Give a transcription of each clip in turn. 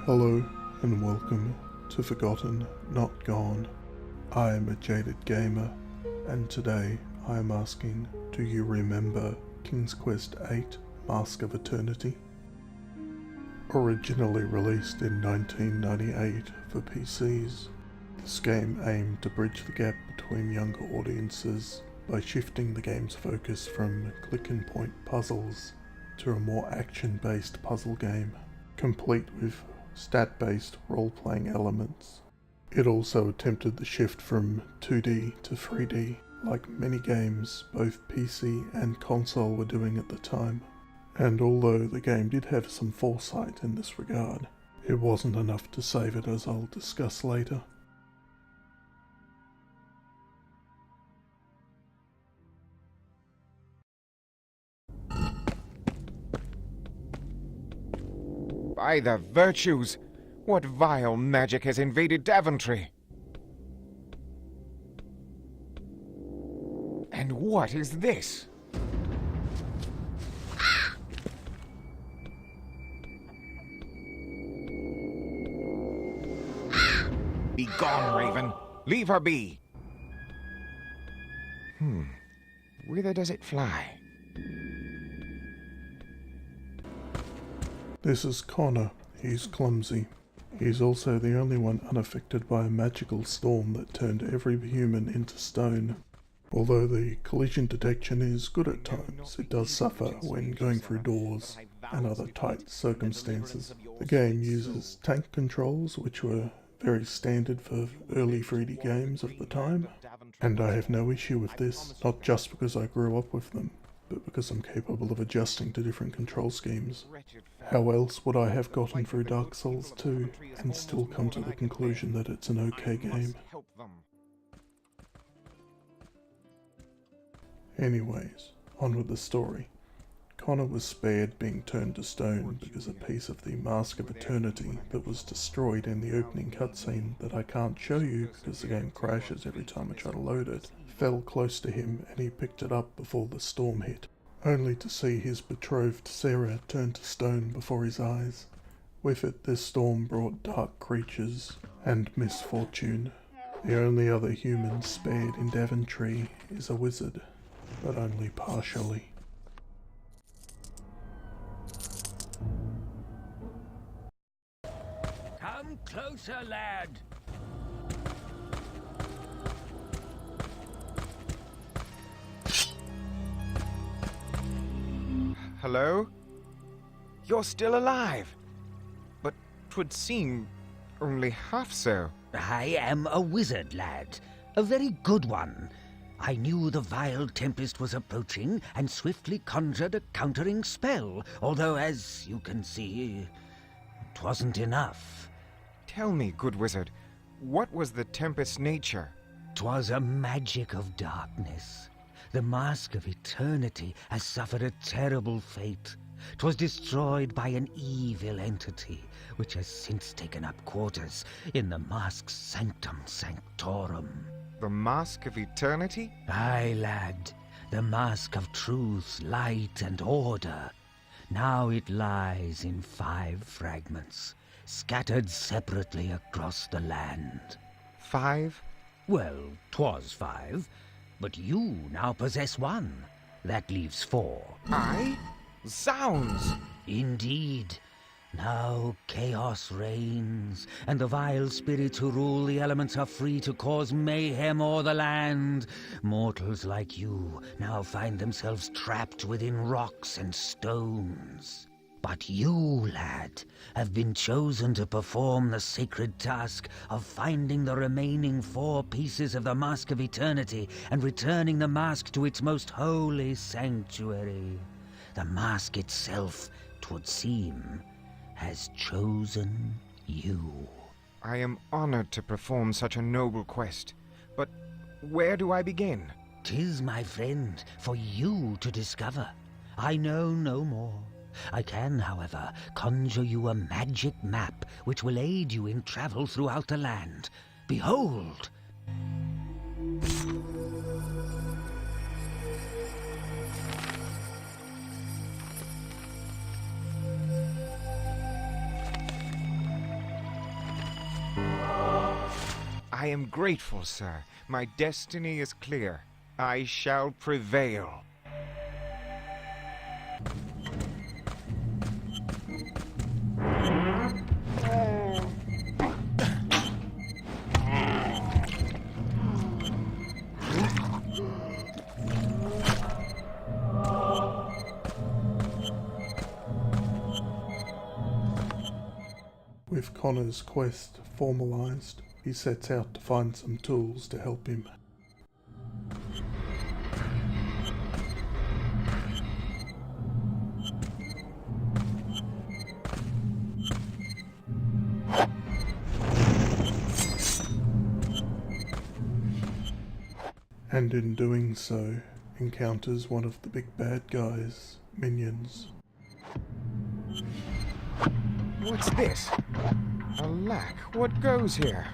Hello and welcome to Forgotten Not Gone. I am a Jaded Gamer, and today I am asking, do you remember King's Quest VIII Mask of Eternity? Originally released in 1998 for PCs, this game aimed to bridge the gap between younger audiences by shifting the game's focus from click-and-point puzzles to a more action-based puzzle game, complete with stat-based role-playing elements. It also attempted the shift from 2D to 3D, like many games both PC and console were doing at the time. And although the game did have some foresight in this regard, it wasn't enough to save it, as I'll discuss later. By the virtues! What vile magic has invaded Daventry? And what is this? Be gone, Raven! Leave her be! Whither does it fly? This is Connor. He's clumsy. He's also the only one unaffected by a magical storm that turned every human into stone. Although the collision detection is good at times, it does suffer when going through doors and other tight circumstances. The game uses tank controls, which were very standard for early 3D games of the time, and I have no issue with this, not just because I grew up with them, but because I'm capable of adjusting to different control schemes. How else would I have gotten through Dark Souls 2 and still come to the conclusion that it's an okay game? Anyways, on with the story. Connor was spared being turned to stone because a piece of the Mask of Eternity that was destroyed in the opening cutscene that I can't show you because the game crashes every time I try to load it, fell close to him and he picked it up before the storm hit, only to see his betrothed Sarah turn to stone before his eyes. With it, this storm brought dark creatures and misfortune. The only other human spared in Daventry is a wizard, but only partially. Come closer, lad. Hello? You're still alive. But 'twould seem only half so. I am a wizard, lad. A very good one. I knew the vile tempest was approaching and swiftly conjured a countering spell, although, as you can see, 'twasn't enough. Tell me, good wizard, what was the tempest's nature? 'Twas a magic of darkness. The Mask of Eternity has suffered a terrible fate. 'Twas destroyed by an evil entity, which has since taken up quarters in the Mask's Sanctum Sanctorum. The Mask of Eternity? Aye, lad, the Mask of Truth, Light, and Order. Now it lies in 5 fragments, scattered separately across the land. 5? Well, 'twas 5, but you now possess 1. That leaves 4. I? Zounds! Indeed. Now chaos reigns, and the vile spirits who rule the elements are free to cause mayhem o'er the land. Mortals like you now find themselves trapped within rocks and stones. But you, lad, have been chosen to perform the sacred task of finding the remaining 4 pieces of the Mask of Eternity and returning the mask to its most holy sanctuary. The mask itself, 'twould seem, has chosen you. I am honored to perform such a noble quest, but where do I begin? 'Tis, my friend, for you to discover. I know no more. I can, however, conjure you a magic map which will aid you in travel throughout the land. Behold! am grateful, sir. My destiny is clear. I shall prevail. With Connor's quest formalised, he sets out to find some tools to help him. And in doing so, encounters one of the big bad guys, minions. What's this? Alack, what goes here?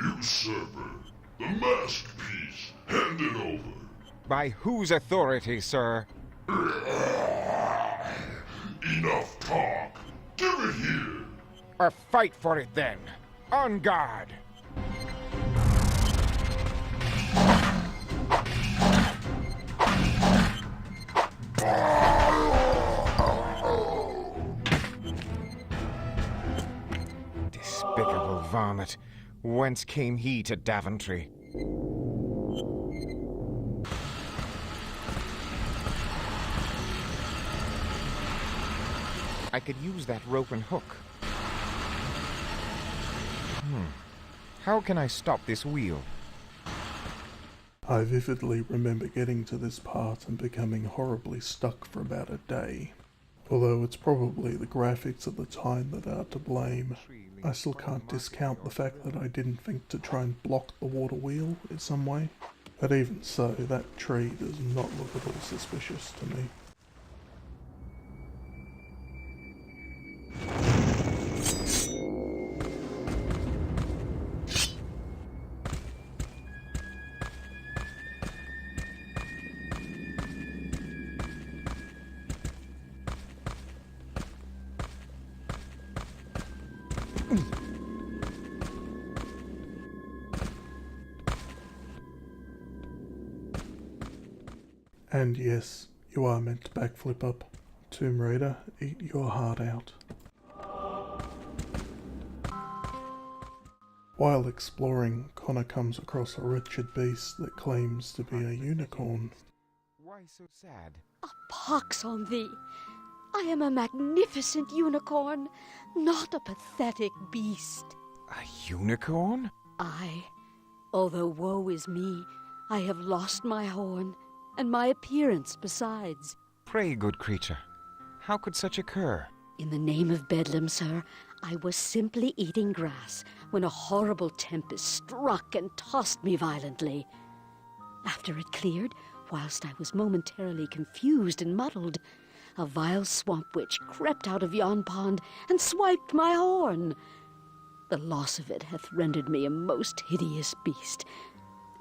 Usurper, the masterpiece, hand it over. By whose authority, sir? Enough talk. Give it here. A fight for it then. On guard. Despicable varmint. Whence came he to Daventry? I could use that rope and hook. How can I stop this wheel? I vividly remember getting to this part and becoming horribly stuck for about a day. Although it's probably the graphics at the time that are to blame, I still can't discount the fact that I didn't think to try and block the water wheel in some way. But even so, that tree does not look at all suspicious to me. And yes, you are meant to backflip up. Tomb Raider, eat your heart out. While exploring, Connor comes across a wretched beast that claims to be a unicorn. Why so sad? A pox on thee! I am a magnificent unicorn, not a pathetic beast. A unicorn? I, although woe is me, I have lost my horn, and my appearance besides. Pray, good creature, how could such occur? In the name of Bedlam, sir, I was simply eating grass when a horrible tempest struck and tossed me violently. After it cleared, whilst I was momentarily confused and muddled, a vile swamp witch crept out of yon pond and swiped my horn. The loss of it hath rendered me a most hideous beast,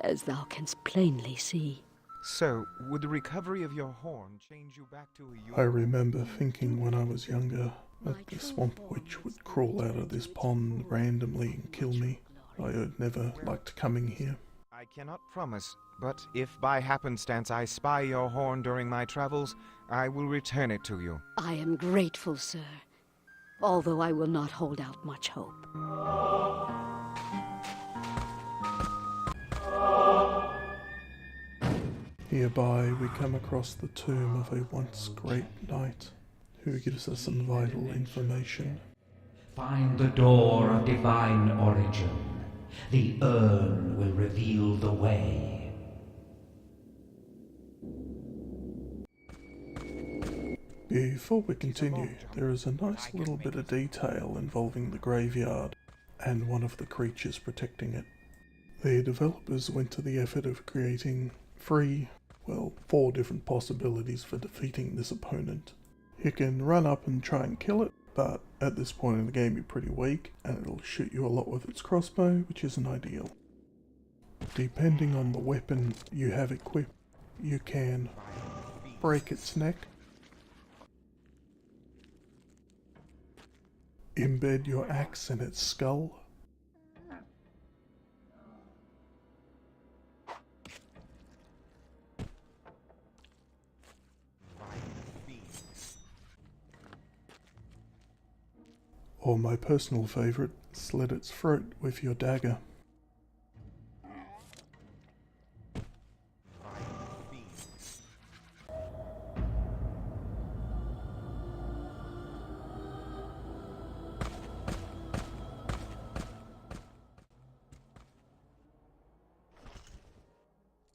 as thou canst plainly see. So, would the recovery of your horn change you back to a unicorn? I remember thinking when I was younger that the swamp witch would crawl out of this pond randomly and kill me. I had never liked coming here. I cannot promise, but if by happenstance I spy your horn during my travels, I will return it to you. I am grateful, sir, although I will not hold out much hope. Hereby we come across the tomb of a once great knight, who gives us some vital information. Find the door of divine origin. The urn will reveal the way. Before we continue, there is a nice little bit of detail involving the graveyard and one of the creatures protecting it. The developers went to the effort of creating four different possibilities for defeating this opponent. You can run up and try and kill it, but at this point in the game you're pretty weak and it'll shoot you a lot with its crossbow, which isn't ideal. Depending on the weapon you have equipped, you can break its neck. Embed your axe in its skull. Or my personal favourite, slit its throat with your dagger.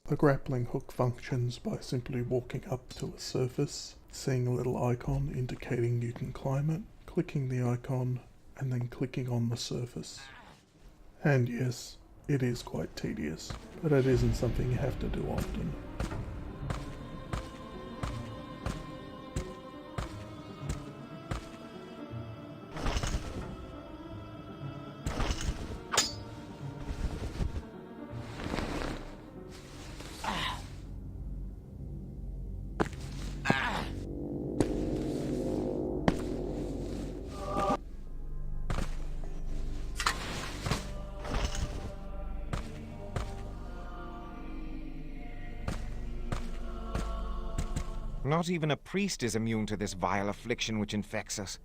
The grappling hook functions by simply walking up to a surface, seeing a little icon indicating you can climb it, clicking the icon, and then clicking on the surface. And yes, it is quite tedious, but it isn't something you have to do often. Not even a priest is immune to this vile affliction which infects us.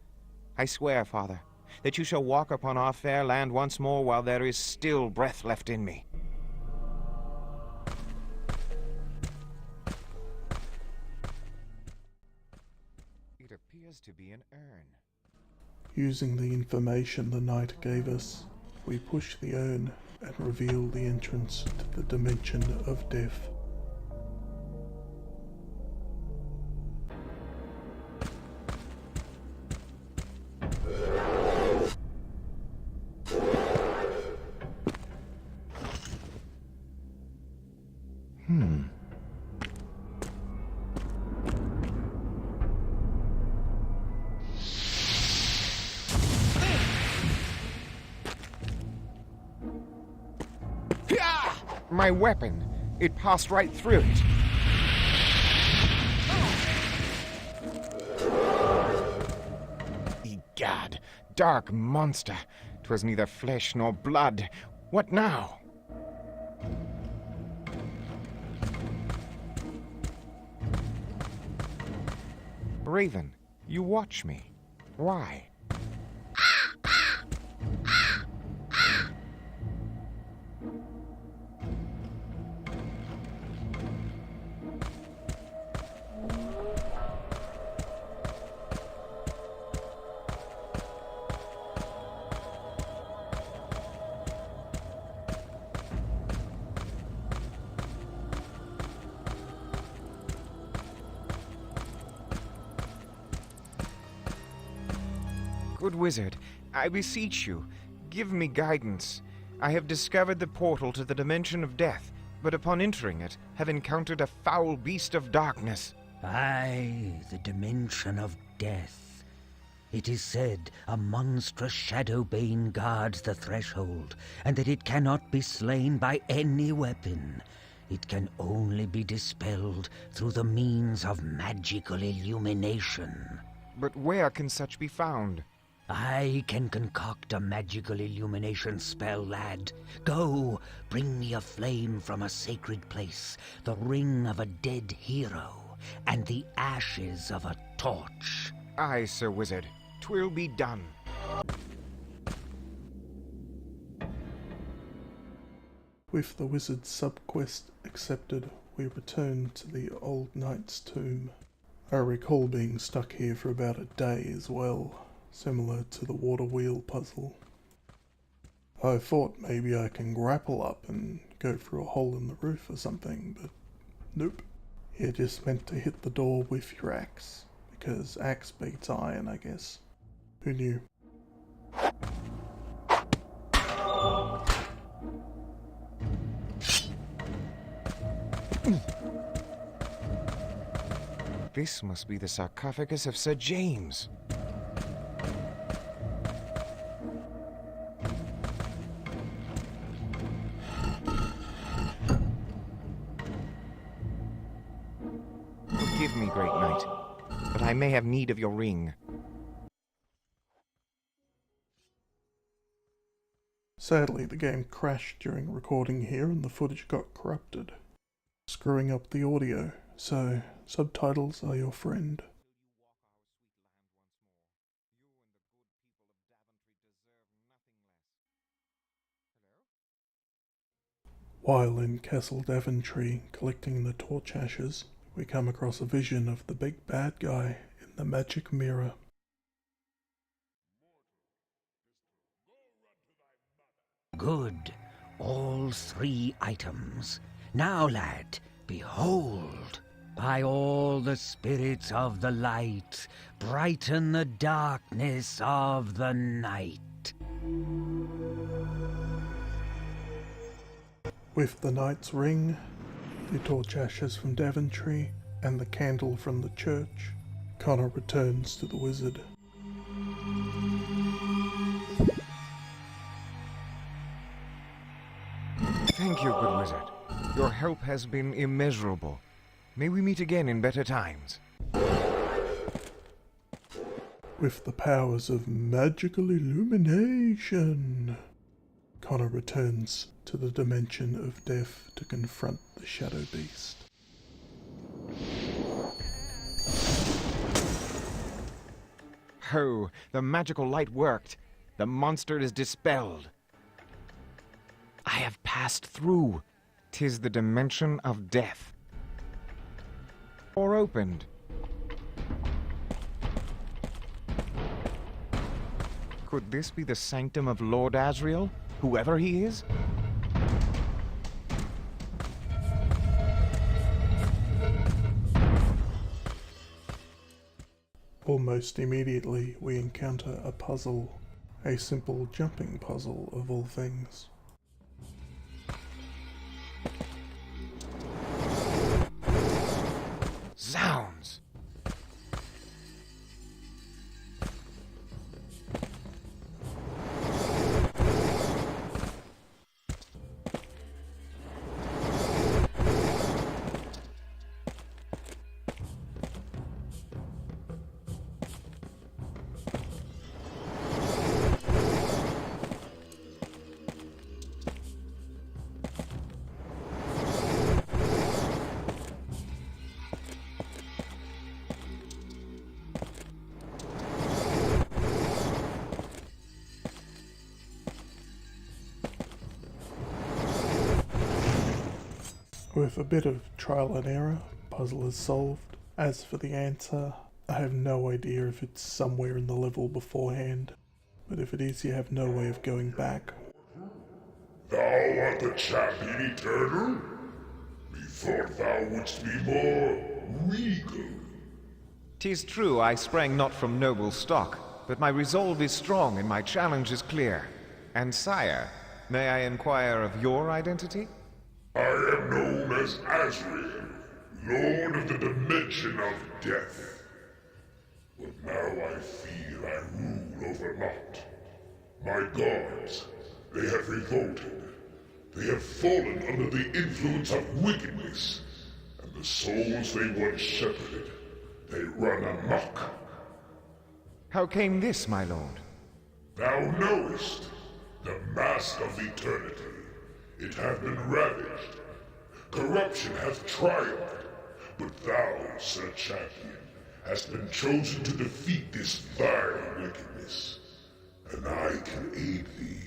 I swear, Father, that you shall walk upon our fair land once more while there is still breath left in me. It appears to be an urn. Using the information the knight gave us, we push the urn and reveal the entrance to the dimension of death. My weapon! It passed right through it. Egad, dark monster! 'Twas neither flesh nor blood. What now? Raven, you watch me. Why? Good wizard, I beseech you, give me guidance. I have discovered the portal to the dimension of death, but upon entering it, have encountered a foul beast of darkness. Aye, the dimension of death. It is said a monstrous shadow bane guards the threshold, and that it cannot be slain by any weapon. It can only be dispelled through the means of magical illumination. But where can such be found? I can concoct a magical illumination spell, lad. Go, bring me a flame from a sacred place, the ring of a dead hero, and the ashes of a torch. Aye, Sir Wizard. 'Twill be done. With the wizard's sub-quest accepted, we return to the old knight's tomb. I recall being stuck here for about a day as well, similar to the water wheel puzzle. I thought maybe I can grapple up and go through a hole in the roof or something, but nope. You're just meant to hit the door with your axe, because axe beats iron, I guess. Who knew? This must be the sarcophagus of Sir James. Forgive me, great knight, but I may have need of your ring. Sadly, the game crashed during recording here and the footage got corrupted, screwing up the audio, so subtitles are your friend. While in Castle Daventry collecting the torch ashes, we come across a vision of the big bad guy in the magic mirror. Good. All 3 items. Now, lad, behold. By all the spirits of the light, brighten the darkness of the night. With the knight's ring, the torch ashes from Daventry, and the candle from the church, Connor returns to the wizard. Thank you, good wizard. Your help has been immeasurable. May we meet again in better times. With the powers of magical illumination, Connor returns to the dimension of death to confront the Shadow Beast. Ho! The magical light worked. The monster is dispelled. I have passed through. 'Tis the dimension of death. Door opened. Could this be the sanctum of Lord Asriel, whoever he is? Almost immediately we encounter a puzzle, a simple jumping puzzle of all things. Zounds! With a bit of trial and error, puzzle is solved. As for the answer, I have no idea if it's somewhere in the level beforehand, but if it is, you have no way of going back. Thou art the champion eternal? Methought thou wouldst be more regal. 'Tis true I sprang not from noble stock, but my resolve is strong and my challenge is clear. And sire, may I inquire of your identity? I am known as Asriel, Lord of the Dimension of Death. But now I feel I rule over naught. My gods, they have revolted. They have fallen under the influence of wickedness, and the souls they once shepherded, they run amok. How came this, my lord? Thou knowest, the mask of eternity. It hath been ravaged. Corruption hath triumphed. But thou, Sir Champion, hast been chosen to defeat this vile wickedness. And I can aid thee.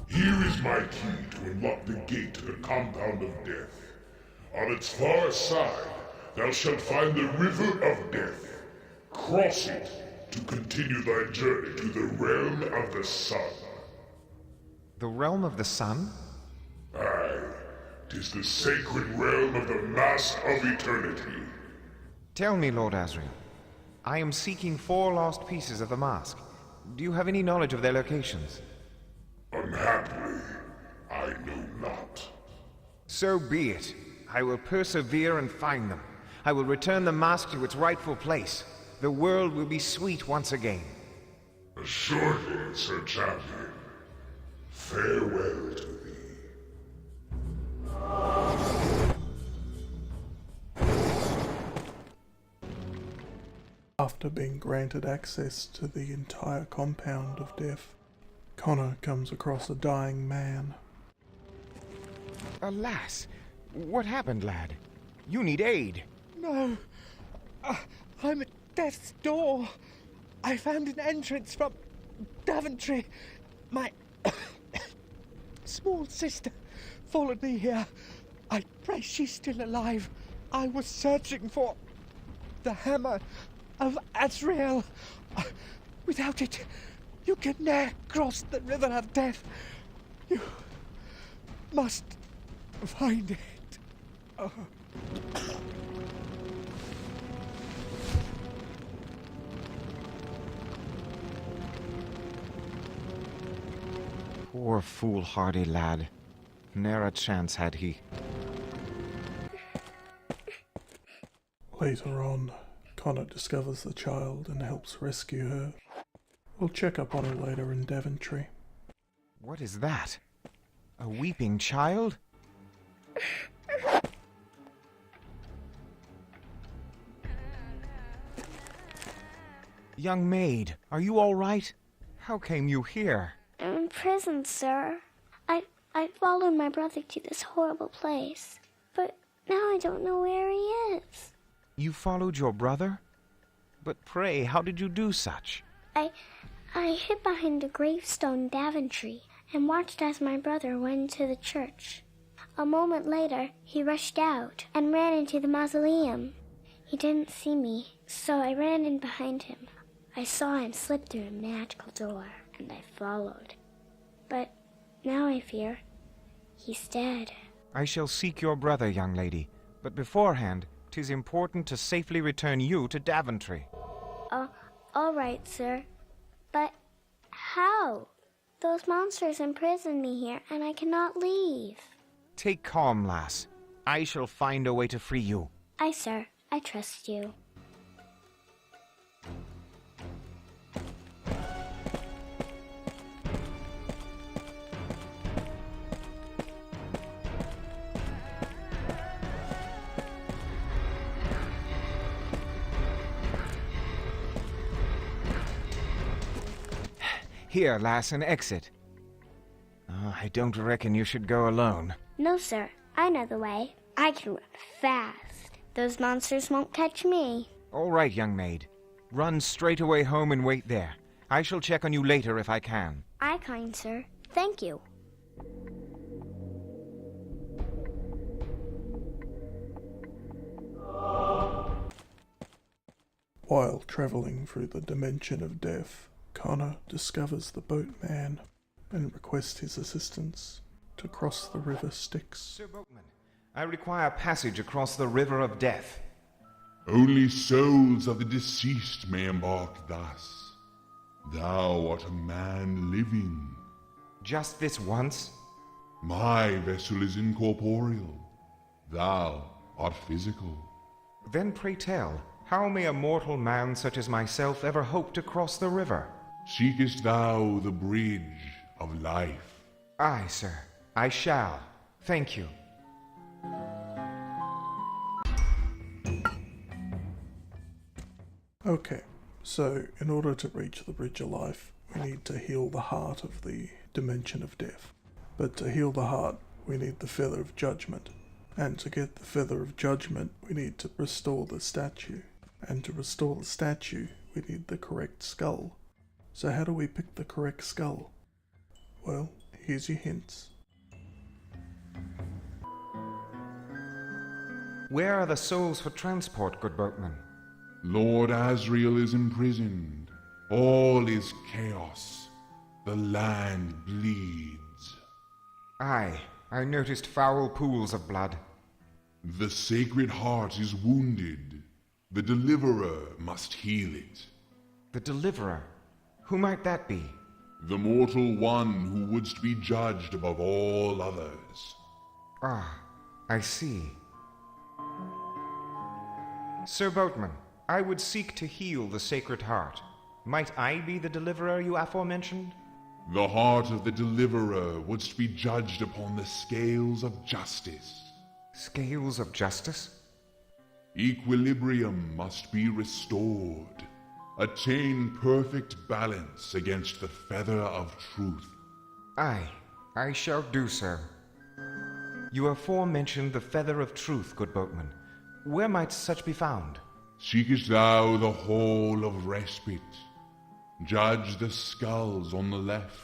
Here is my key to unlock the gate to the compound of death. On its far side, thou shalt find the River of Death. Cross it to continue thy journey to the Realm of the Sun. The realm of the sun? Aye, 'tis the sacred realm of the Mask of Eternity. Tell me, Lord Asriel. I am seeking 4 lost pieces of the mask. Do you have any knowledge of their locations? Unhappily, I know not. So be it. I will persevere and find them. I will return the mask to its rightful place. the world will be sweet once again. Assuredly, Sir Champion. Farewell to thee. After being granted access to the entire compound of death, Connor comes across a dying man. Alas, what happened, lad? You need aid. No. I'm at death's door. I found an entrance from Daventry. My small sister followed me here. I pray she's still alive. I was searching for the hammer of Azrael. Without it, you can ne'er cross the river of death. You must find it. Poor foolhardy lad. Ne'er a chance had he. Later on, Connor discovers the child and helps rescue her. We'll check up on her later in Daventry. What is that? A weeping child? Young maid, are you all right? How came you here? I'm in prison, sir. I followed my brother to this horrible place, but now I don't know where he is. You followed your brother? But pray, how did you do such? I hid behind a gravestone in Daventry and watched as my brother went to the church. A moment later, he rushed out and ran into the mausoleum. He didn't see me, so I ran in behind him. I saw him slip through a magical door, and I followed. But now I fear he's dead. I shall seek your brother, young lady, but beforehand, 'tis important to safely return you to Daventry. All right, sir. But how? Those monsters imprisoned me here, and I cannot leave. Take calm, lass. I shall find a way to free you. Aye, sir. I trust you. Here, lass, an exit. I don't reckon you should go alone. No, sir. I know the way. I can run fast. Those monsters won't catch me. All right, young maid. Run straight away home and wait there. I shall check on you later if I can. Aye, kind sir. Thank you. While travelling through the dimension of death, Connor discovers the boatman and requests his assistance to cross the river Styx. Sir Boatman, I require passage across the river of death. Only souls of the deceased may embark thus. Thou art a man living. Just this once? My vessel is incorporeal. Thou art physical. Then pray tell, how may a mortal man such as myself ever hope to cross the river? Seekest thou the bridge of life? Aye, sir. I shall. Thank you. Okay, so in order to reach the Bridge of Life, we need to heal the heart of the dimension of death. But to heal the heart, we need the Feather of Judgment. And to get the Feather of Judgment, we need to restore the statue. And to restore the statue, we need the correct skull. So how do we pick the correct skull? Well, here's your hints. Where are the souls for transport, good boatman? Lord Azrael is imprisoned. All is chaos. The land bleeds. Aye, I noticed foul pools of blood. The Sacred Heart is wounded. The Deliverer must heal it. The Deliverer? Who might that be? The mortal one who wouldst be judged above all others. Ah, I see. Sir Boatman, I would seek to heal the Sacred Heart. Might I be the deliverer you aforementioned? The heart of the deliverer wouldst be judged upon the scales of justice. Scales of justice? Equilibrium must be restored. Attain perfect balance against the feather of truth. Aye, I shall do so. You aforementioned the feather of truth, good boatman. Where might such be found? Seekest thou the hall of respite? Judge the skulls on the left.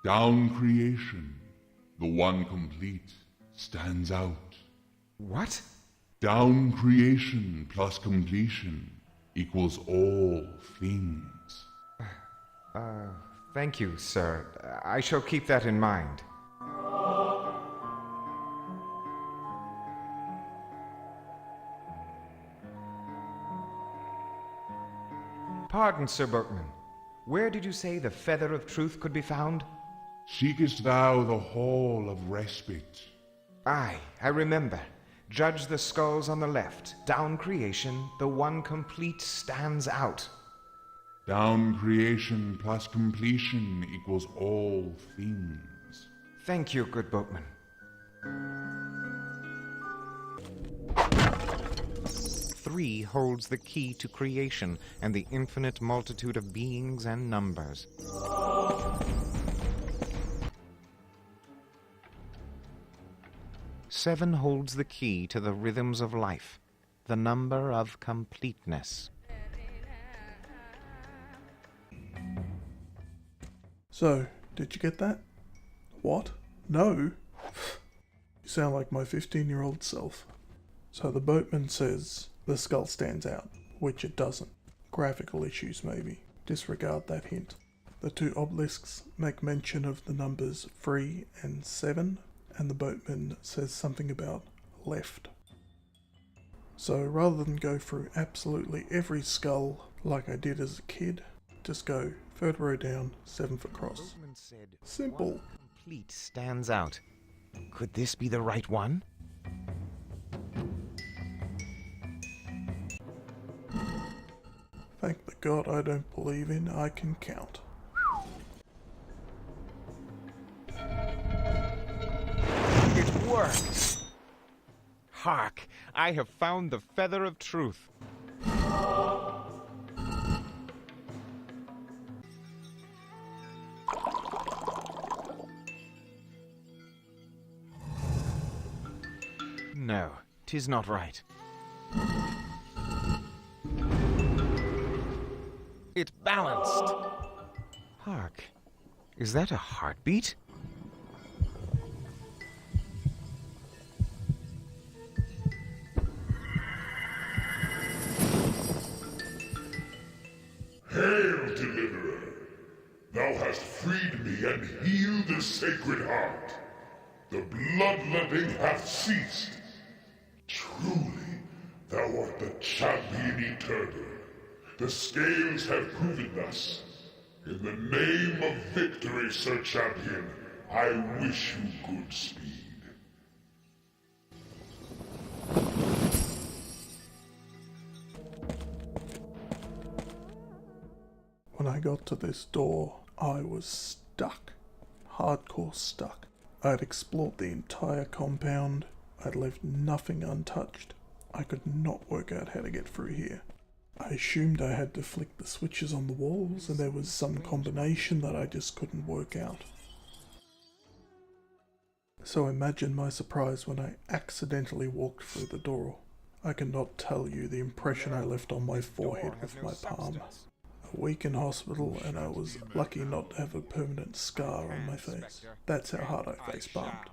Down creation, the one complete, stands out. What? Down creation plus completion equals all things. Thank you, sir. I shall keep that in mind. Pardon, Sir Boatman. Where did you say the feather of truth could be found? Seekest thou the hall of respite? Aye, I remember. Judge the skulls on the left. Down creation, the one complete stands out. Down creation plus completion equals all things. Thank you, good boatman. Three holds the key to creation and the infinite multitude of beings and numbers. Seven holds the key to the rhythms of life, the number of completeness. So, did you get that? What? No? You sound like my 15-year-old self. So the boatman says the skull stands out, which it doesn't. Graphical issues maybe. Disregard that hint. The two obelisks make mention of the numbers 3 and 7, and the boatman says something about left. So rather than go through absolutely every skull like I did as a kid, just go third row down, 7 foot cross. Boatman said, Simple. "One complete stands out." Could this be the right one? Thank the God I don't believe in I can count. It works! Hark! I have found the feather of truth. No, 'tis not right. It balanced. Hark! Is that a heartbeat? Hail, Deliverer! Thou hast freed me and healed the Sacred Heart. The bloodletting hath ceased. Truly, thou art the champion eternal. The scales have proven thus. In the name of victory, Sir Champion, I wish you good speed. When I got to this door, I was stuck. Hardcore stuck. I'd explored the entire compound. I'd left nothing untouched. I could not work out how to get through here. I assumed I had to flick the switches on the walls and there was some combination that I just couldn't work out. So imagine my surprise when I accidentally walked through the door. I cannot tell you the impression I left on my forehead with my palm. A week in hospital and I was lucky not to have a permanent scar on my face. That's how hard I face bumped.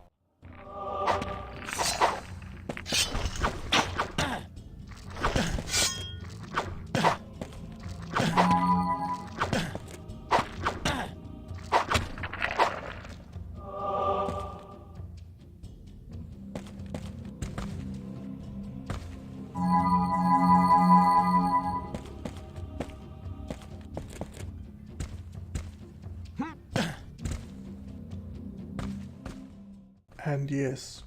And yes,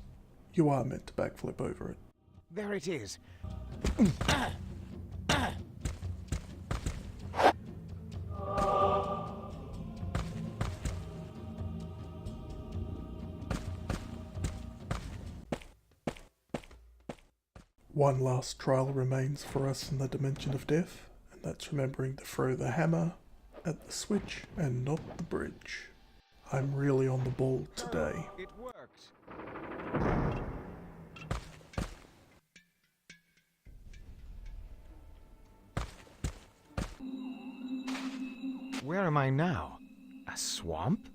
you are meant to backflip over it. There it is. One last trial remains for us in the dimension of death, and that's remembering to throw the hammer at the switch and not the bridge. I'm really on the ball today. It worked. Where am I now? A swamp?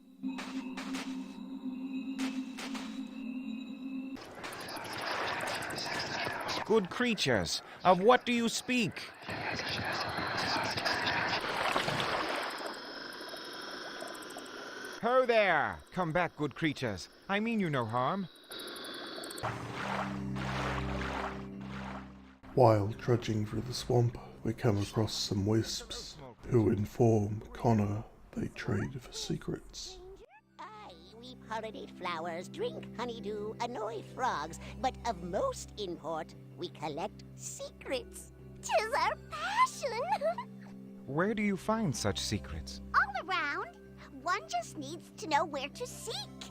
Good creatures, of what do you speak? Ho there! Come back, good creatures. I mean you no harm. While trudging through the swamp, we come across some wisps who inform Connor they trade for secrets. Aye, we pollinate flowers, drink honeydew, annoy frogs, but of most import, we collect secrets. 'Tis our passion! Where do you find such secrets? All around. One just needs to know where to seek.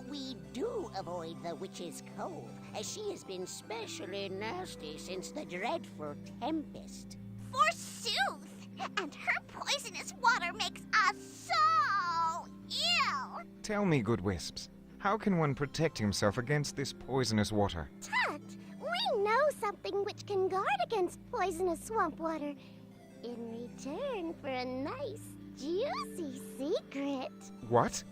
We do avoid the Witch's Cove, as she has been specially nasty since the dreadful Tempest. Forsooth! And her poisonous water makes us so ill! Tell me, good wisps, how can one protect himself against this poisonous water? Tut! We know something which can guard against poisonous swamp water in return for a nice, juicy secret. What?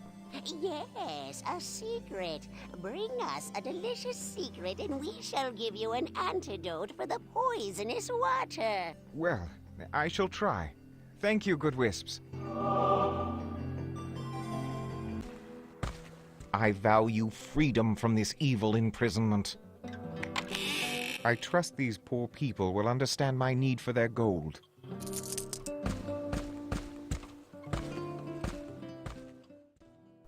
Yes, a secret. Bring us a delicious secret and we shall give you an antidote for the poisonous water. Well, I shall try. Thank you, good wisps. I value freedom from this evil imprisonment. I trust these poor people will understand my need for their gold.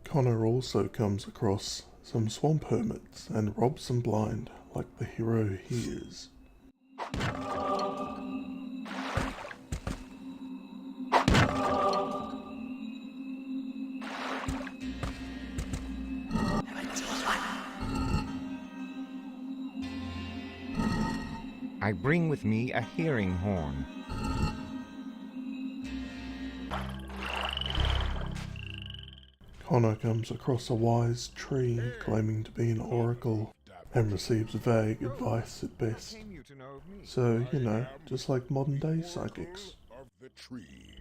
Connor also comes across some swamp hermits and robs them blind like the hero he is. I bring with me a hearing horn. Connor comes across a wise tree claiming to be an oracle and receives vague advice at best. Came you to know of me? So, you know, just like modern day psychics. Of the tree,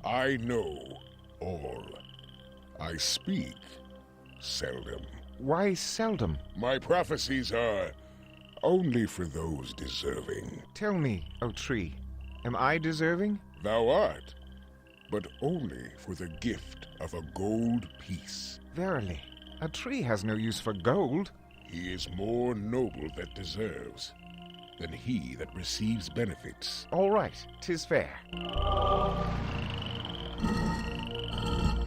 I know all. I speak seldom. Why seldom? My prophecies are only for those deserving. Tell me, O tree, am I deserving? Thou art, but only for the gift of a gold piece. Verily, a tree has no use for gold. He is more noble that deserves than he that receives benefits. All right, 'tis fair.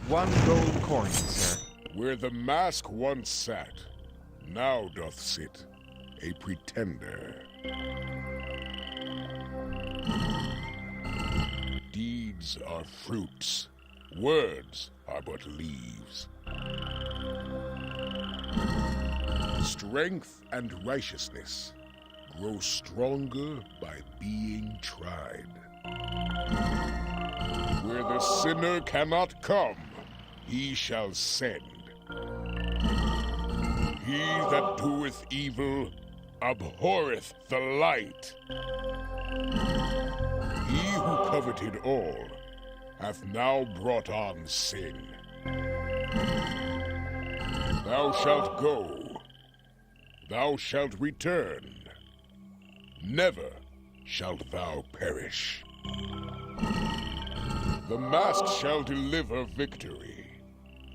1 gold coin, sir. Where the mask once sat, now doth sit a pretender. Deeds are fruits, words are but leaves. Strength and righteousness grow stronger by being tried. Where the sinner cannot come, he shall send. He that doeth evil abhorreth the light. He who coveted all hath now brought on sin. Thou shalt go, thou shalt return, never shalt thou perish. The mask shall deliver victory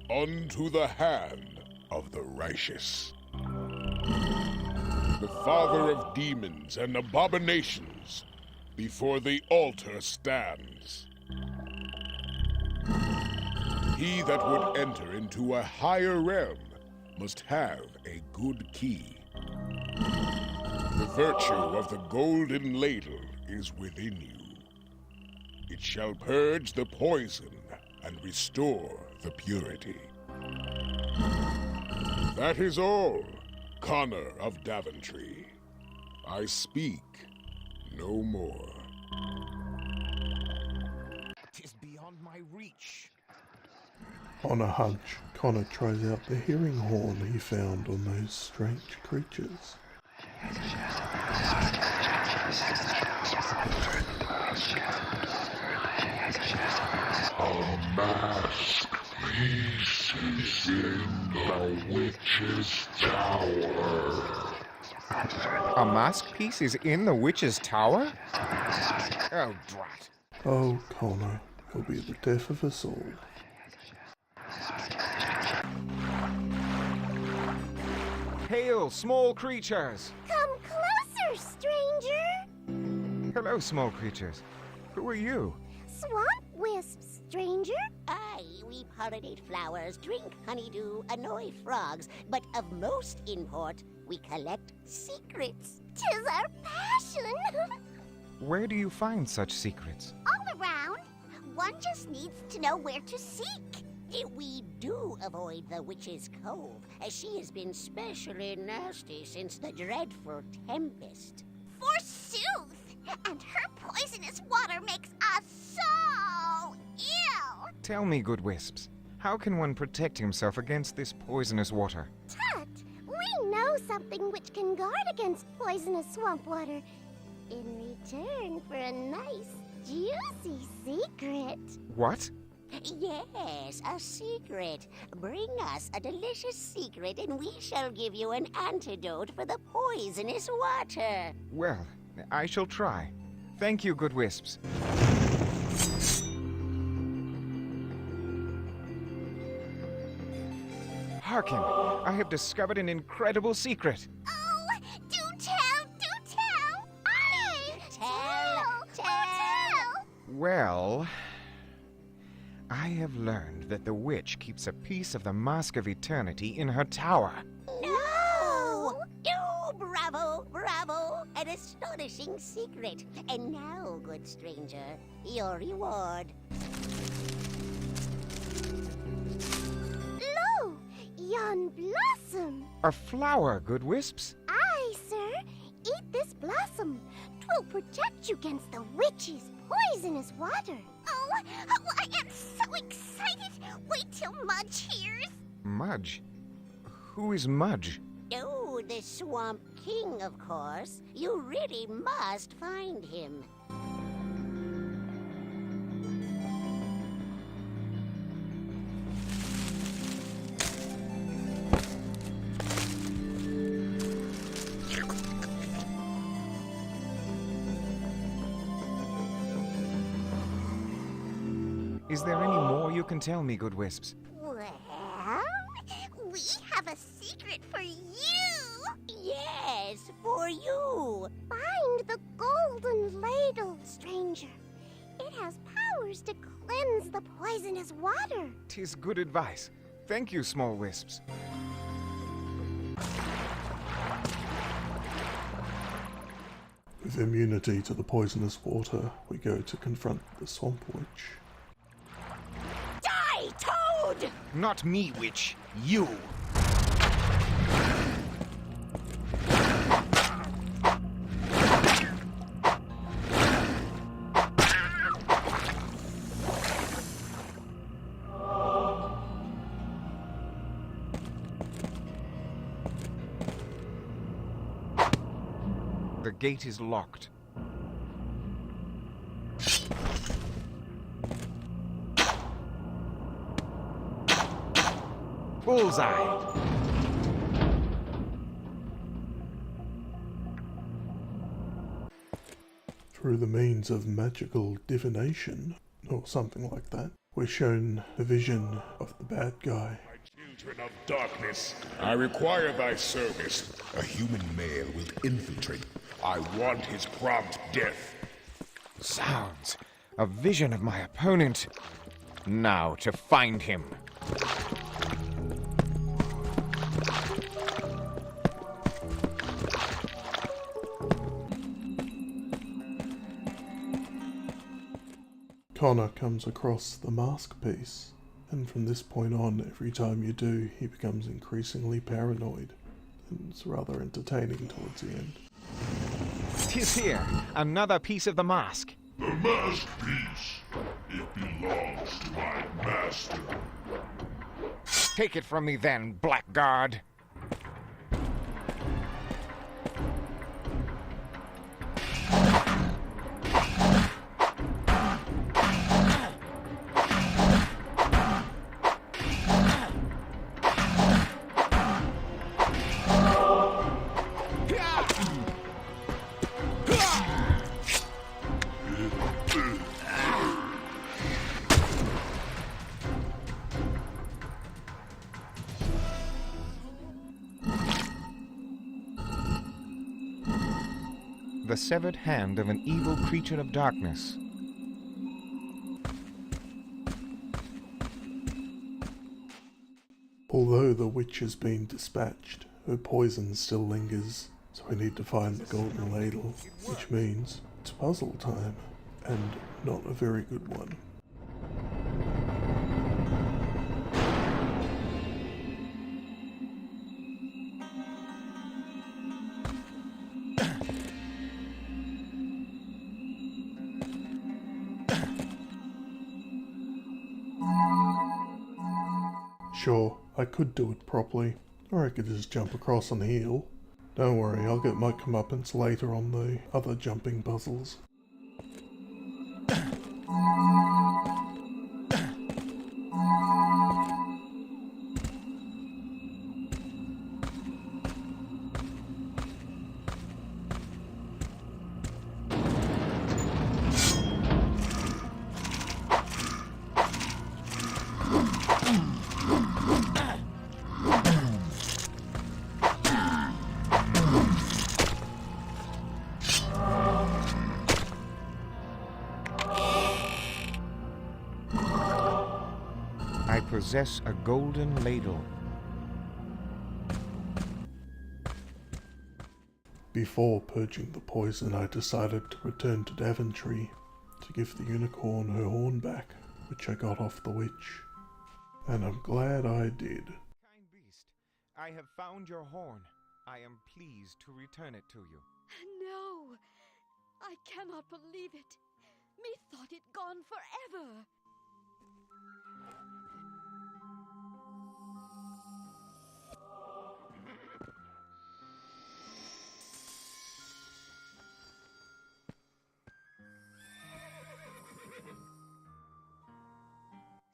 unto the hand of the righteous. The father of demons and abominations before the altar stands. He that would enter into a higher realm must have a good key. The virtue of the golden ladle is within you. It shall purge the poison and restore the purity. That is all, Connor of Daventry. I speak no more. 'Tis beyond my reach. On a hunch, Connor tries out the hearing horn he found on those strange creatures. A mask piece is in the witch's tower. A mask piece is in the witch's tower? Oh, drat. Oh, Connor, he'll be the death of us all. Hail, small creatures! Come closer, stranger! Hello, small creatures. Who are you? Swamp wisps, stranger. Aye, we pollinate flowers, drink honeydew, annoy frogs, but of most import, we collect secrets. 'Tis our passion. Where do you find such secrets? All around. One just needs to know where to seek. We do avoid the witch's cove, as she has been specially nasty since the dreadful tempest. Forsooth! And her poisonous water makes us so ill! Tell me, good wisps, how can one protect himself against this poisonous water? Tut! We know something which can guard against poisonous swamp water in return for a nice, juicy secret. What? Yes, a secret. Bring us a delicious secret and we shall give you an antidote for the poisonous water. Well, I shall try. Thank you, good wisps. Hearken, I have discovered an incredible secret. Oh, do tell, do tell! Aye! Tell! Well, I have learned that the witch keeps a piece of the Mask of Eternity in her tower. No! Oh, bravo, bravo! An astonishing secret. And now, good stranger, your reward. Lo! Yon blossom! A flower, good wisps. Aye, sir. Eat this blossom. 'Twill protect you against the witch's poisonous water. Oh, I am so excited. Wait till Mudge hears. Mudge? Who is Mudge? Oh, the Swamp King, of course. You really must find him. Is there any more you can tell me, good wisps? Well, we have a secret for you. Yes, for you. Find the golden ladle, stranger. It has powers to cleanse the poisonous water. 'Tis good advice. Thank you, small wisps. With immunity to the poisonous water, we go to confront the Swamp Witch. Die, Toad! Not me, witch. You. The gate is locked. Bullseye! Through the means of magical divination, or something like that, we're shown a vision of the bad guy. Children of darkness, I require thy service. A human male will infiltrate. I want his prompt death. Sounds. A vision of my opponent. Now to find him. Connor comes across the mask piece, and from this point on, every time you do, he becomes increasingly paranoid, and it's rather entertaining towards the end. 'Tis here, another piece of the mask. The mask piece. It belongs to my master. Take it from me then, blackguard. The severed hand of an evil creature of darkness. Although the witch has been dispatched, her poison still lingers, so we need to find the golden ladle, which means it's puzzle time, and not a very good one. Sure, I could do it properly, or I could just jump across and heal. Don't worry, I'll get my comeuppance later on the other jumping puzzles. I possess a golden ladle. Before purging the poison, I decided to return to Daventry to give the unicorn her horn back, which I got off the witch. And I'm glad I did. Kind beast, I have found your horn. I am pleased to return it to you. No! I cannot believe it. Methought it gone forever.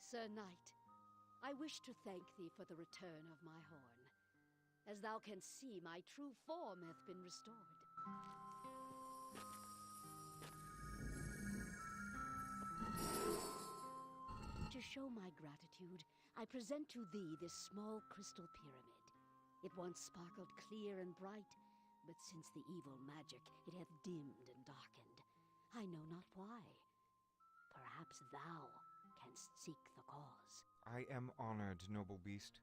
Sir Knight, I wish to thank thee for the return of my horn. As thou canst see, my true form hath been restored. To show my gratitude, I present to thee this small crystal pyramid. It once sparkled clear and bright, but since the evil magic, it hath dimmed and darkened. I know not why. Perhaps thou canst seek the cause. I am honored, noble beast.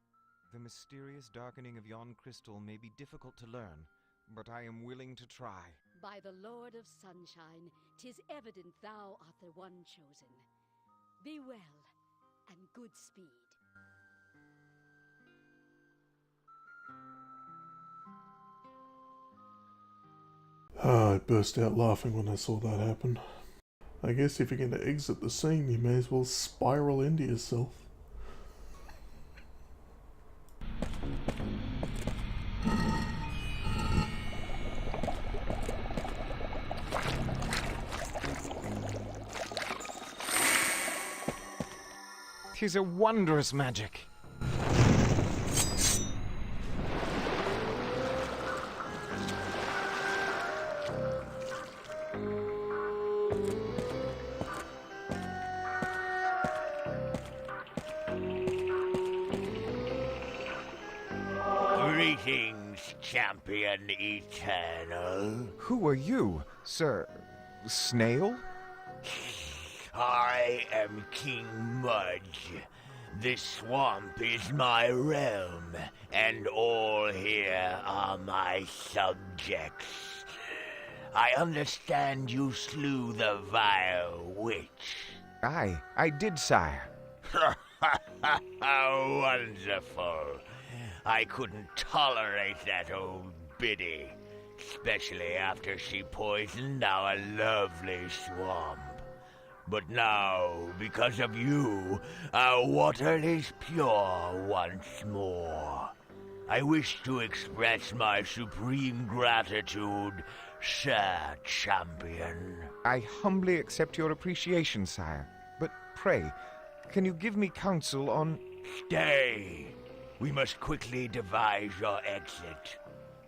The mysterious darkening of yon crystal may be difficult to learn, but I am willing to try. By the Lord of Sunshine, 'tis evident thou art the one chosen. Be well, and good speed. I burst out laughing when I saw that happen. I guess if you're going to exit the scene, you may as well spiral into yourself. Tis a wondrous magic. Greetings, Champion Eternal. Who are you, Sir Snail? I am King Mudge. This swamp is my realm, and all here are my subjects. I understand you slew the vile witch. Aye, I did, sire. How wonderful. I couldn't tolerate that old biddy. especially after she poisoned our lovely swamp. But now, because of you, our water is pure once more. I wish to express my supreme gratitude, Sir Champion. I humbly accept your appreciation, sire. But pray, can you give me counsel on... Stay. We must quickly devise your exit.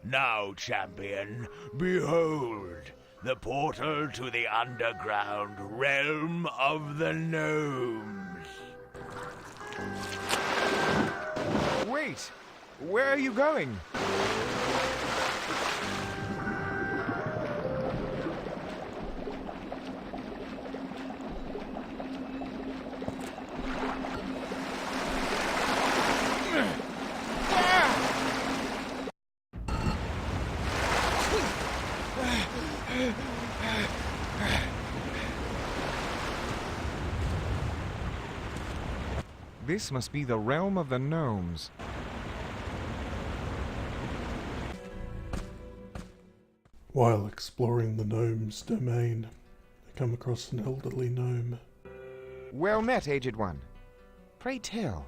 Now, Champion, behold, the portal to the underground realm of the gnomes. Wait! Where are you going? This must be the realm of the gnomes. While exploring the gnome's domain, they come across an elderly gnome. Well met, Aged One. Pray tell,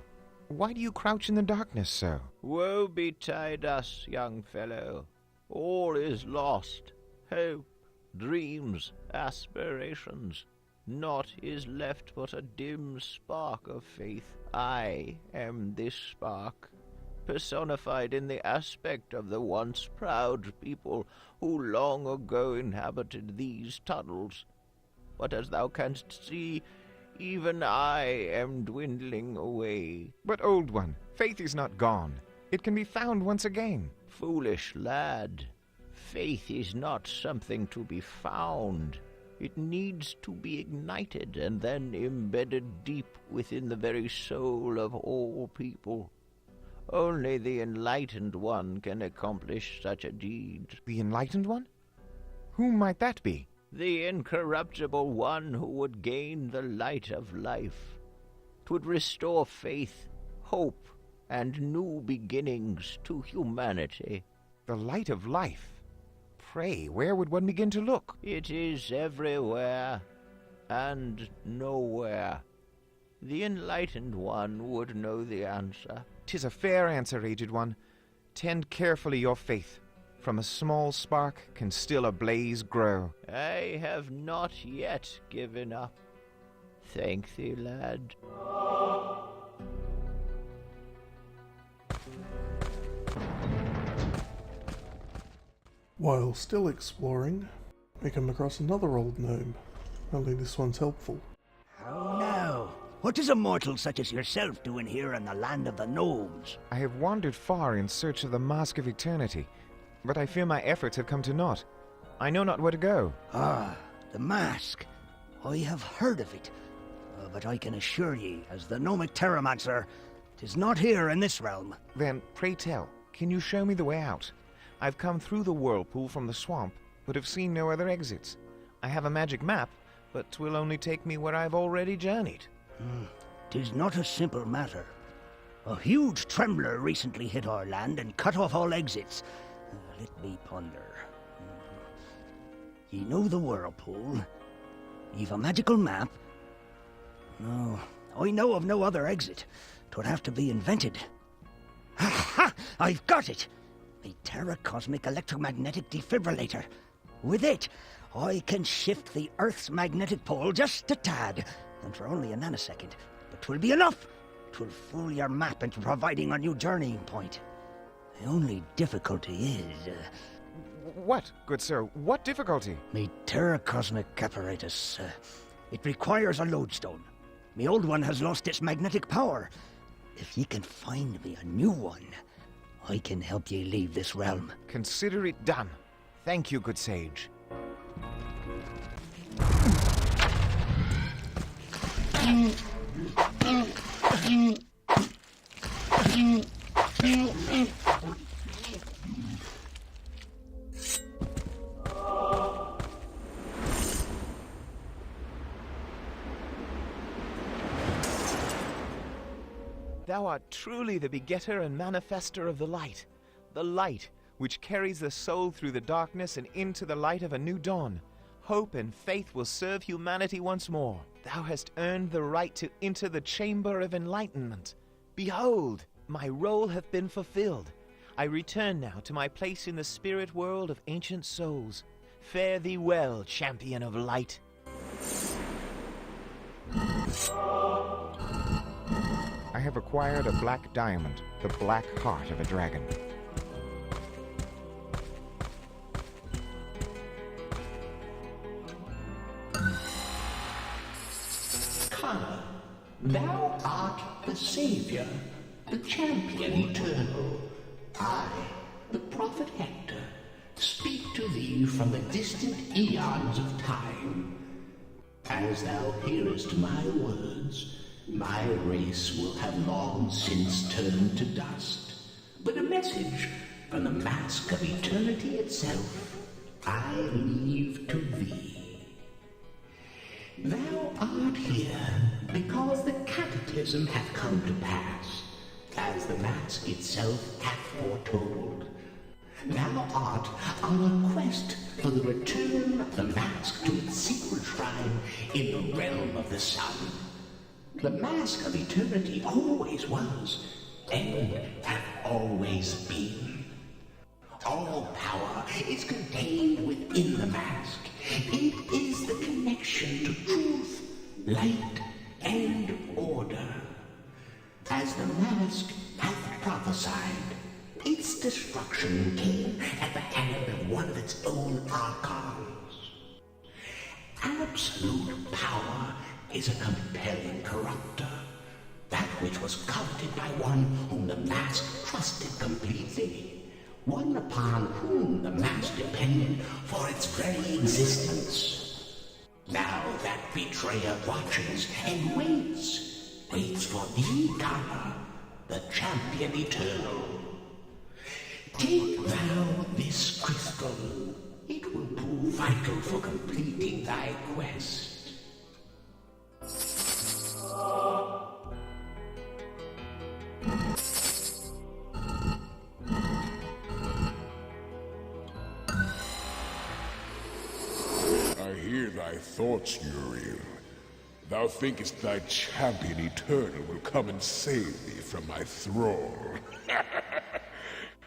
why do you crouch in the darkness so? Woe betide us, young fellow. All is lost. Hope, dreams, aspirations. Naught is left but a dim spark of faith. I am this spark, personified in the aspect of the once proud people who long ago inhabited these tunnels. But as thou canst see, even I am dwindling away. But, Old One, faith is not gone. It can be found once again. Foolish lad, faith is not something to be found. It needs to be ignited and then embedded deep within the very soul of all people. Only the Enlightened One can accomplish such a deed. The Enlightened One? Who might that be? The incorruptible one who would gain the light of life. 'Twould restore faith, hope, and new beginnings to humanity. The light of life? Pray, where would one begin to look? It is everywhere and nowhere. The Enlightened One would know the answer. 'Tis a fair answer, Aged One. Tend carefully your faith. From a small spark can still a blaze grow. I have not yet given up. Thank thee, lad. While still exploring, we come across another old gnome, only this one's helpful. How now? What does a mortal such as yourself doing here in the land of the gnomes? I have wandered far in search of the Mask of Eternity, but I fear my efforts have come to naught. I know not where to go. Ah, the mask. I have heard of it, but I can assure ye, as the gnomic terramancer, 'tis not here in this realm. Then, pray tell, can you show me the way out? I've come through the whirlpool from the swamp, but have seen no other exits. I have a magic map, but 'twill only take me where I've already journeyed. 'Tis not a simple matter. A huge trembler recently hit our land and cut off all exits. Let me ponder. Ye know the whirlpool. Ye've a magical map. No, I know of no other exit. 'Twould have to be invented. Ha! I've got it! A terracosmic electromagnetic defibrillator. With it, I can shift the Earth's magnetic pole just a tad, and for only a nanosecond. But 'twill be enough. 'Twill fool your map into providing a new journeying point. The only difficulty is... What, good sir, what difficulty? Me terracosmic apparatus. It requires a lodestone. Me old one has lost its magnetic power. If ye can find me a new one, I can help ye leave this realm. Consider it done. Thank you, good sage. Thou art truly the begetter and manifester of the light which carries the soul through the darkness and into the light of a new dawn. Hope and faith will serve humanity once more. Thou hast earned the right to enter the chamber of enlightenment. Behold, my role hath been fulfilled. I return now to my place in the spirit world of ancient souls. Fare thee well, champion of light. I have acquired a black diamond, the black heart of a dragon. Connor, thou art the savior, the champion eternal. I, the prophet Hector, speak to thee from the distant eons of time. As thou hearest my words, my race will have long since turned to dust. But a message from the mask of eternity itself I leave to thee. Thou art here because the cataclysm hath come to pass, as the mask itself hath foretold. Thou art on a quest for the return of the mask to its secret shrine in the realm of the sun. The mask of eternity always was, and hath always been. All power is contained within the mask. It is the connection to truth, light, and order. As the mask hath prophesied, its destruction came at the hand of one of its own archons. Absolute power is a compelling corrupter, that which was coveted by one whom the mask trusted completely, one upon whom the mask depended for its very existence. Now that betrayer watches and waits for thee, Connor, the champion eternal. Take thou this crystal. It will prove vital for completing thy quest. I hear thy thoughts, Uriel. Thou thinkest thy champion eternal will come and save thee from my thrall.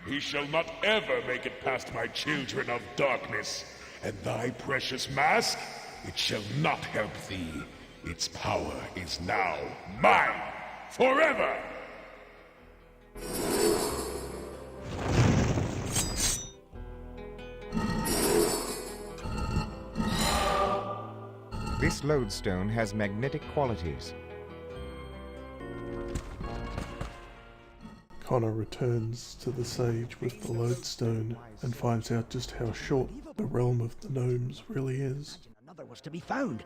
He shall not ever make it past my children of darkness, and thy precious mask, it shall not help thee. Its power is now mine, forever! This lodestone has magnetic qualities. Connor returns to the sage with the lodestone and finds out just how short the realm of the gnomes really is. Another was to be found.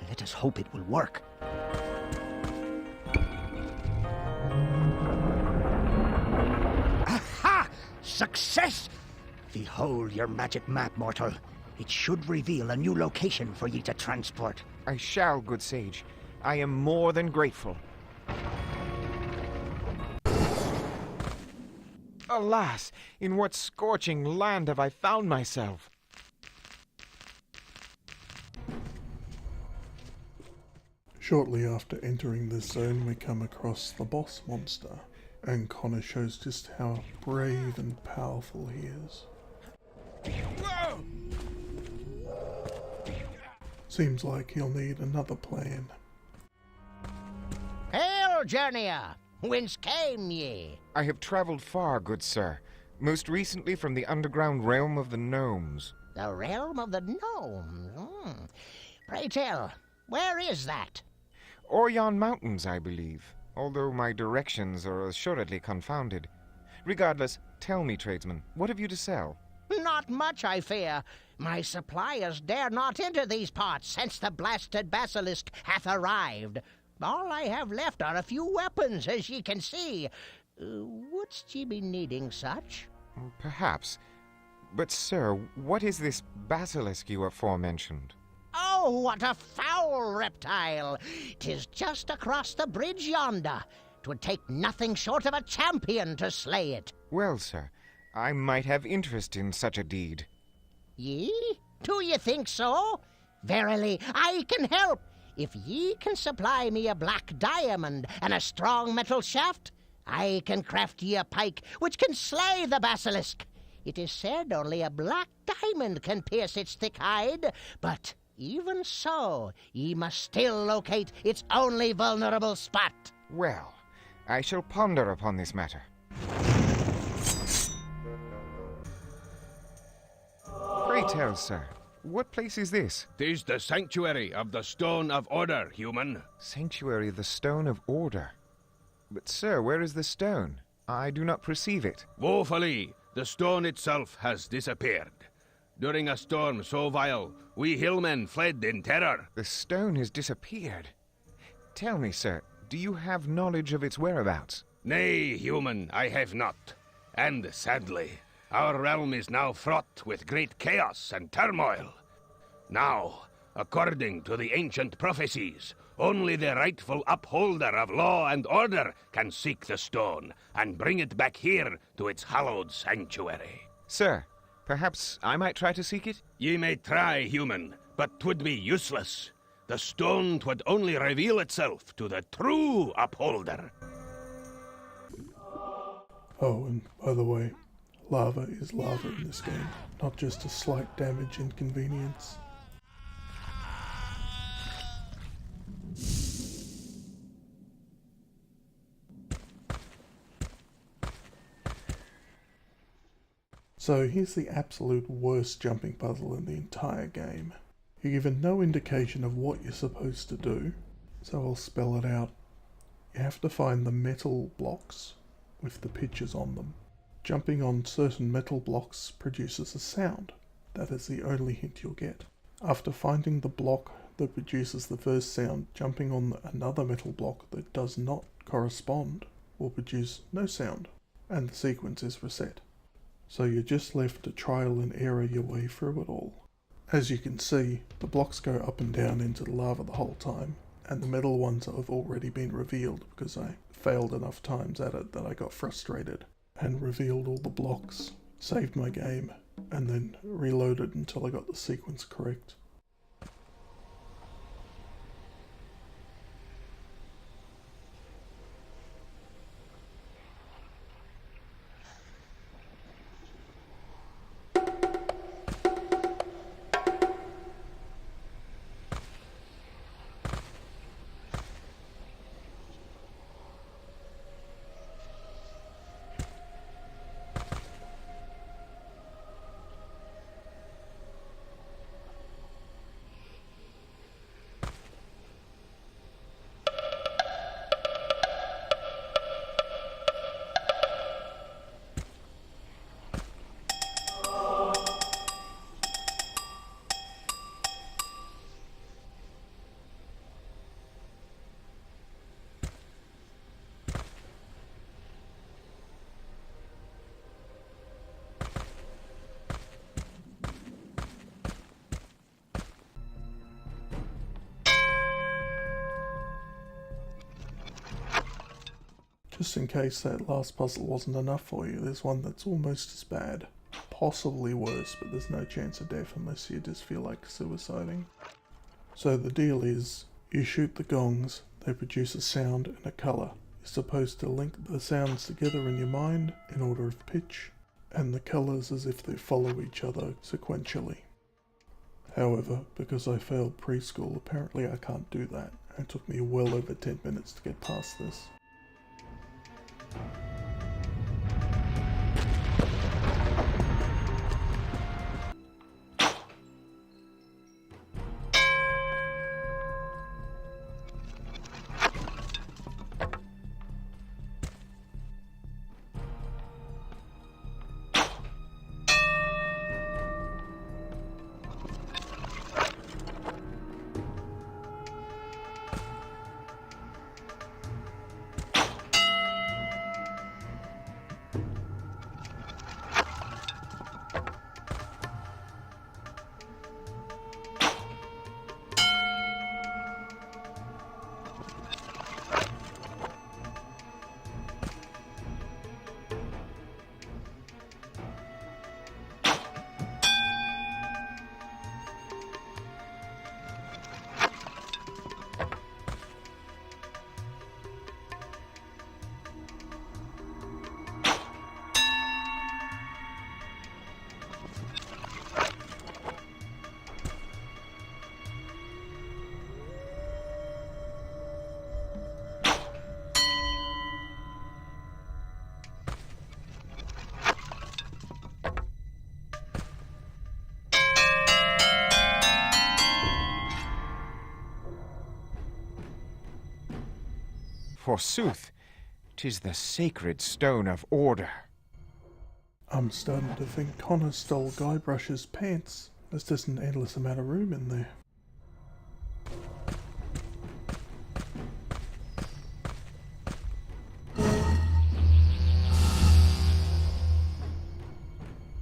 Let us hope it will work. Aha! Success! Behold your magic map, mortal. It should reveal a new location for ye to transport. I shall, good sage. I am more than grateful. Alas, in what scorching land have I found myself? Shortly after entering this zone, we come across the boss monster, and Connor shows just how brave and powerful he is. Seems like he'll need another plan. Hail, journeyer! Whence came ye? I have traveled far, good sir. Most recently from the underground realm of the gnomes. The realm of the gnomes? Pray tell, where is that? Orion Mountains, I believe, although my directions are assuredly confounded. Regardless, tell me, tradesman, what have you to sell? Not much, I fear. My suppliers dare not enter these parts since the blasted basilisk hath arrived. All I have left are a few weapons, as ye can see. Wouldst ye be needing such? Perhaps. But, sir, what is this basilisk you aforementioned? Oh, what a foul reptile! 'Tis just across the bridge yonder. 'Twould take nothing short of a champion to slay it. Well, sir, I might have interest in such a deed. Ye? Do ye think so? Verily, I can help. If ye can supply me a black diamond and a strong metal shaft, I can craft ye a pike which can slay the basilisk. It is said only a black diamond can pierce its thick hide, but even so, ye must still locate its only vulnerable spot. Well, I shall ponder upon this matter. Pray tell, sir, what place is this? 'Tis the sanctuary of the Stone of Order, human. Sanctuary of the Stone of Order. But, sir, where is the stone? I do not perceive it. Woefully, the stone itself has disappeared. During a storm so vile, we hillmen fled in terror. The stone has disappeared. Tell me, sir, do you have knowledge of its whereabouts? Nay, human, I have not. And sadly, our realm is now fraught with great chaos and turmoil. Now, according to the ancient prophecies, only the rightful upholder of law and order can seek the stone and bring it back here to its hallowed sanctuary. Sir, perhaps I might try to seek it? Ye may try, human, but 'twould be useless. The stone 'twould only reveal itself to the true upholder. Oh, and by the way, lava is lava in this game, not just a slight damage inconvenience. So here's the absolute worst jumping puzzle in the entire game. You're given no indication of what you're supposed to do, so I'll spell it out. You have to find the metal blocks with the pictures on them. Jumping on certain metal blocks produces a sound. That is the only hint you'll get. After finding the block that produces the first sound, jumping on another metal block that does not correspond will produce no sound, and the sequence is reset. So you're just left to trial and error your way through it all. As you can see, the blocks go up and down into the lava the whole time, and the metal ones have already been revealed because I failed enough times at it that I got frustrated and revealed all the blocks, saved my game, and then reloaded until I got the sequence correct. Just in case that last puzzle wasn't enough for you, there's one that's almost as bad. Possibly worse, but there's no chance of death unless you just feel like suiciding. So the deal is, you shoot the gongs, they produce a sound and a colour. You're supposed to link the sounds together in your mind in order of pitch, and the colours as if they follow each other sequentially. However, because I failed preschool, apparently I can't do that, and it took me well over 10 minutes to get past this. forsooth, 'tis the sacred stone of order. I'm starting to think Connor stole Guybrush's pants. There's just an endless amount of room in there.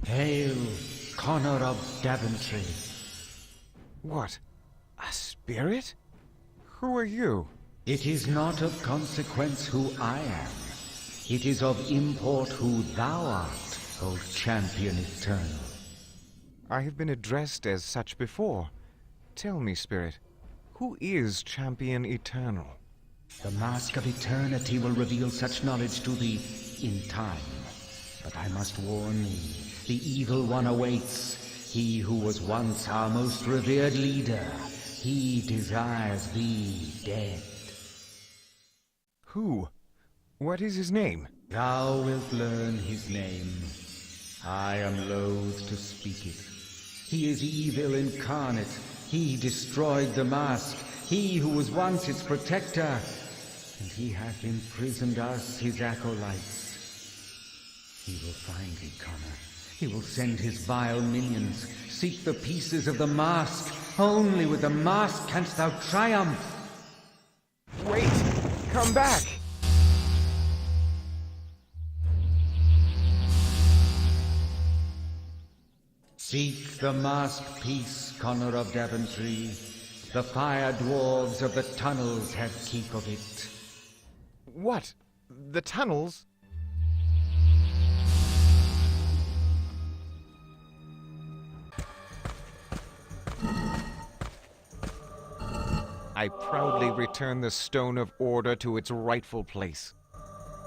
Hail, Connor of Daventry. What? A spirit? Who are you? It is not of consequence who I am. It is of import who thou art, O champion eternal. I have been addressed as such before. Tell me, spirit, who is champion eternal? The mask of eternity will reveal such knowledge to thee in time. But I must warn thee, the evil one awaits. He who was once our most revered leader. He desires thee dead. Who? What is his name? Thou wilt learn his name. I am loath to speak it. He is evil incarnate. He destroyed the mask. He who was once its protector. And he hath imprisoned us, his acolytes. He will find thee, Connor. He will send his vile minions. Seek the pieces of the mask. Only with the mask canst thou triumph. Wait! Come back! Seek the mask piece, Connor of Daventry. The fire dwarves of the tunnels have keep of it. What? The tunnels? I proudly return the Stone of Order to its rightful place.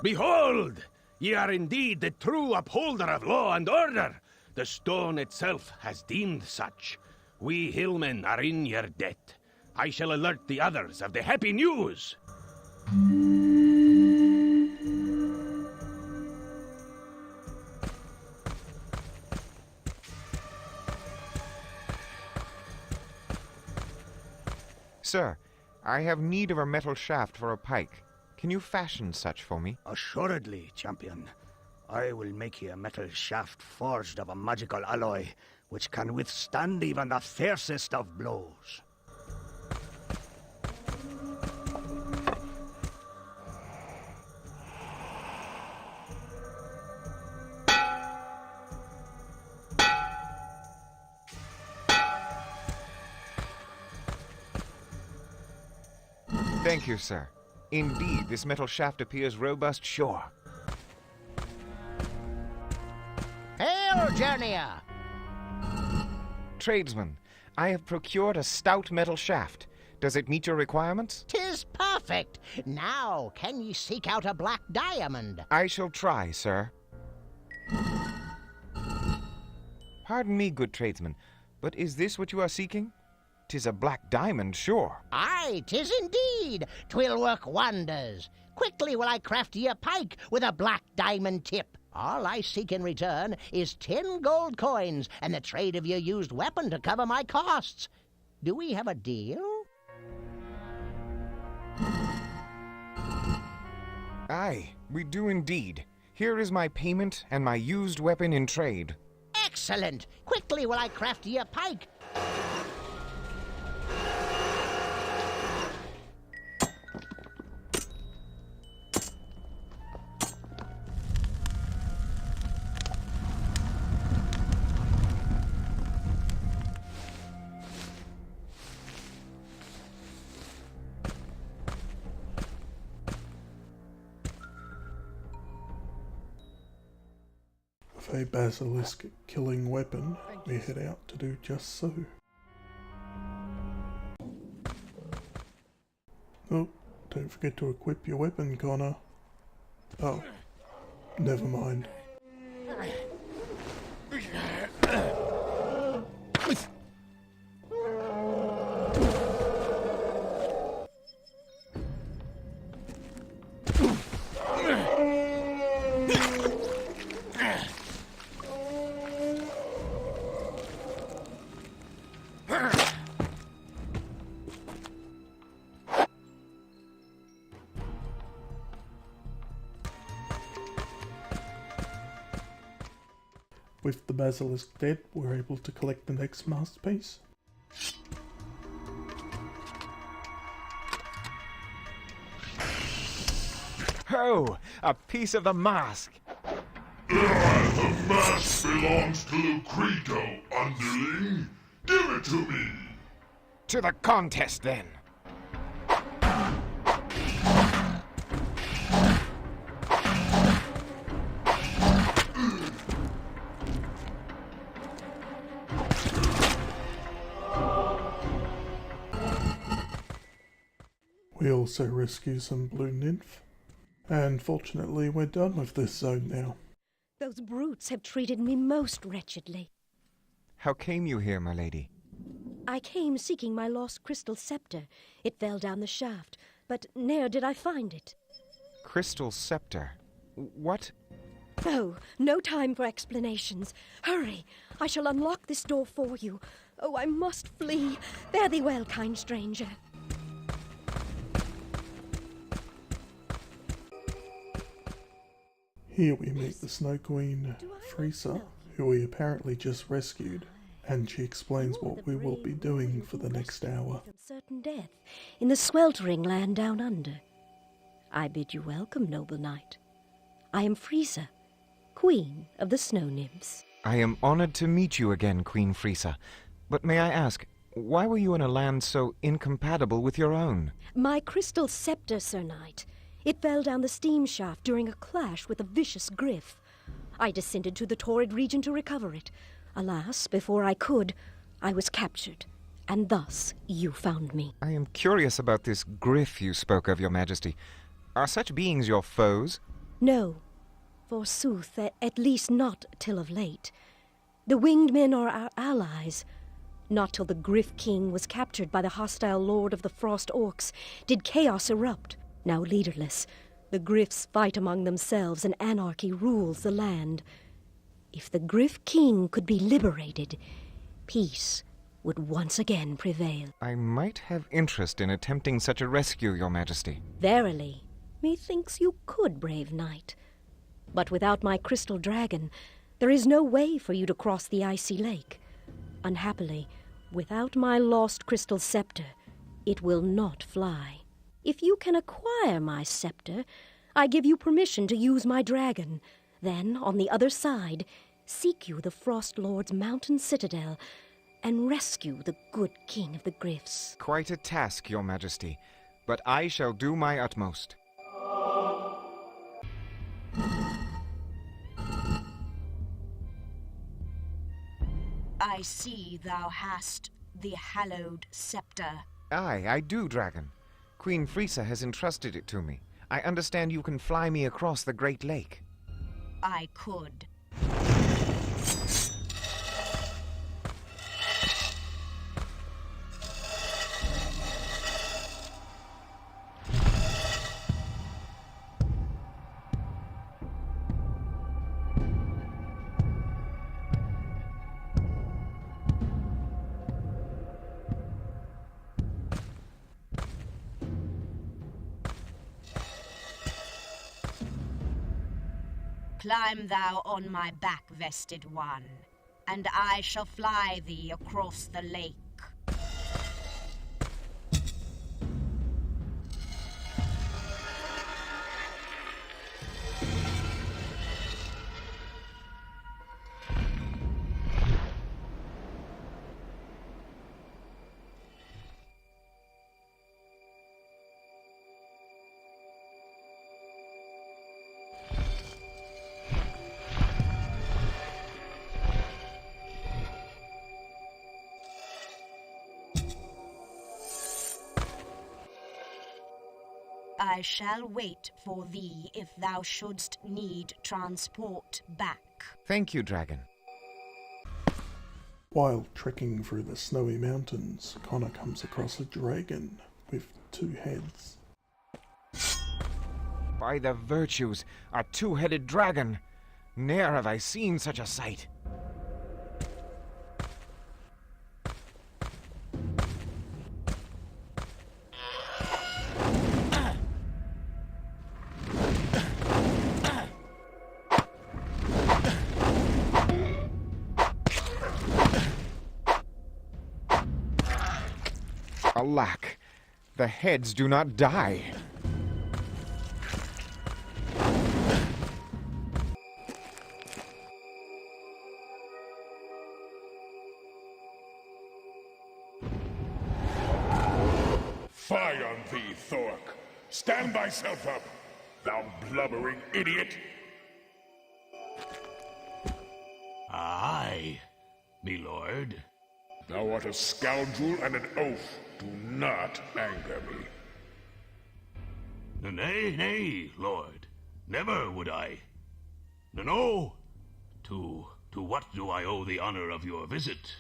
Behold! Ye are indeed the true upholder of law and order. The stone itself has deemed such. We hillmen are in your debt. I shall alert the others of the happy news. Sir, I have need of a metal shaft for a pike. Can you fashion such for me? Assuredly, champion. I will make you a metal shaft forged of a magical alloy, which can withstand even the fiercest of blows. Thank you, sir. Indeed, this metal shaft appears robust sure. Hail, journeyer! Tradesman, I have procured a stout metal shaft. Does it meet your requirements? 'Tis perfect. Now, can ye seek out a black diamond? I shall try, sir. Pardon me, good tradesman, but is this what you are seeking? 'Tis a black diamond, sure. Aye, 'tis indeed. 'Twill work wonders. Quickly will I craft ye a pike with a black diamond tip. All I seek in return is 10 gold coins and the trade of your used weapon to cover my costs. Do we have a deal? Aye, we do indeed. Here is my payment and my used weapon in trade. Excellent. Quickly will I craft ye a pike. With a basilisk killing weapon, we head out to do just so. Oh, don't forget to equip your weapon, Connor. Oh, never mind. With the basilisk dead, we're able to collect the next masterpiece. Oh, a piece of the mask! The mask belongs to Lucreto, underling. Give it to me! To the contest, then! We also rescue some blue nymph. And fortunately, we're done with this zone now. Those brutes have treated me most wretchedly. How came you here, my lady? I came seeking my lost crystal scepter. It fell down the shaft, but ne'er did I find it. Crystal scepter? What? Oh, no time for explanations. Hurry! I shall unlock this door for you. Oh, I must flee. Fare thee well, kind stranger. Here we meet the Snow Queen, Frieza, who we apparently just rescued, and she explains what we will be doing for the next hour. Certain death in the sweltering land down under. I bid you welcome, noble knight. I am Frieza, queen of the snow nymphs. I am honored to meet you again, Queen Frieza. But may I ask, why were you in a land so incompatible with your own? My crystal scepter, Sir Knight. It fell down the steam shaft during a clash with a vicious griff. I descended to the torrid region to recover it. Alas, before I could, I was captured, and thus you found me. I am curious about this griff you spoke of, Your Majesty. Are such beings your foes? No, forsooth, at least not till of late. The winged men are our allies. Not till the Griff King was captured by the hostile lord of the Frost Orcs did chaos erupt. Now leaderless, the Griffs fight among themselves and anarchy rules the land. If the Griff King could be liberated, peace would once again prevail. I might have interest in attempting such a rescue, Your Majesty. Verily, methinks you could, brave knight. But without my crystal dragon, there is no way for you to cross the icy lake. Unhappily, without my lost crystal scepter, it will not fly. If you can acquire my scepter, I give you permission to use my dragon. Then, on the other side, seek you the Frost Lord's mountain citadel and rescue the good king of the Griffs. Quite a task, Your Majesty, but I shall do my utmost. I see thou hast the hallowed scepter. Aye, I do, dragon. Queen Frieza has entrusted it to me. I understand you can fly me across the Great Lake. I could. Climb thou on my back, vested one, and I shall fly thee across the lake. I shall wait for thee if thou shouldst need transport back. Thank you, dragon. While trekking through the snowy mountains, Connor comes across a dragon with 2 heads. By the virtues, a 2-headed dragon! Ne'er have I seen such a sight. Alack, the heads do not die. Fie on thee, Thork! Stand thyself up, thou blubbering idiot! Aye, me lord. Thou art a scoundrel and an oaf. Do not anger me. Nay, nay, lord. Never would I. No. To what do I owe the honor of your visit,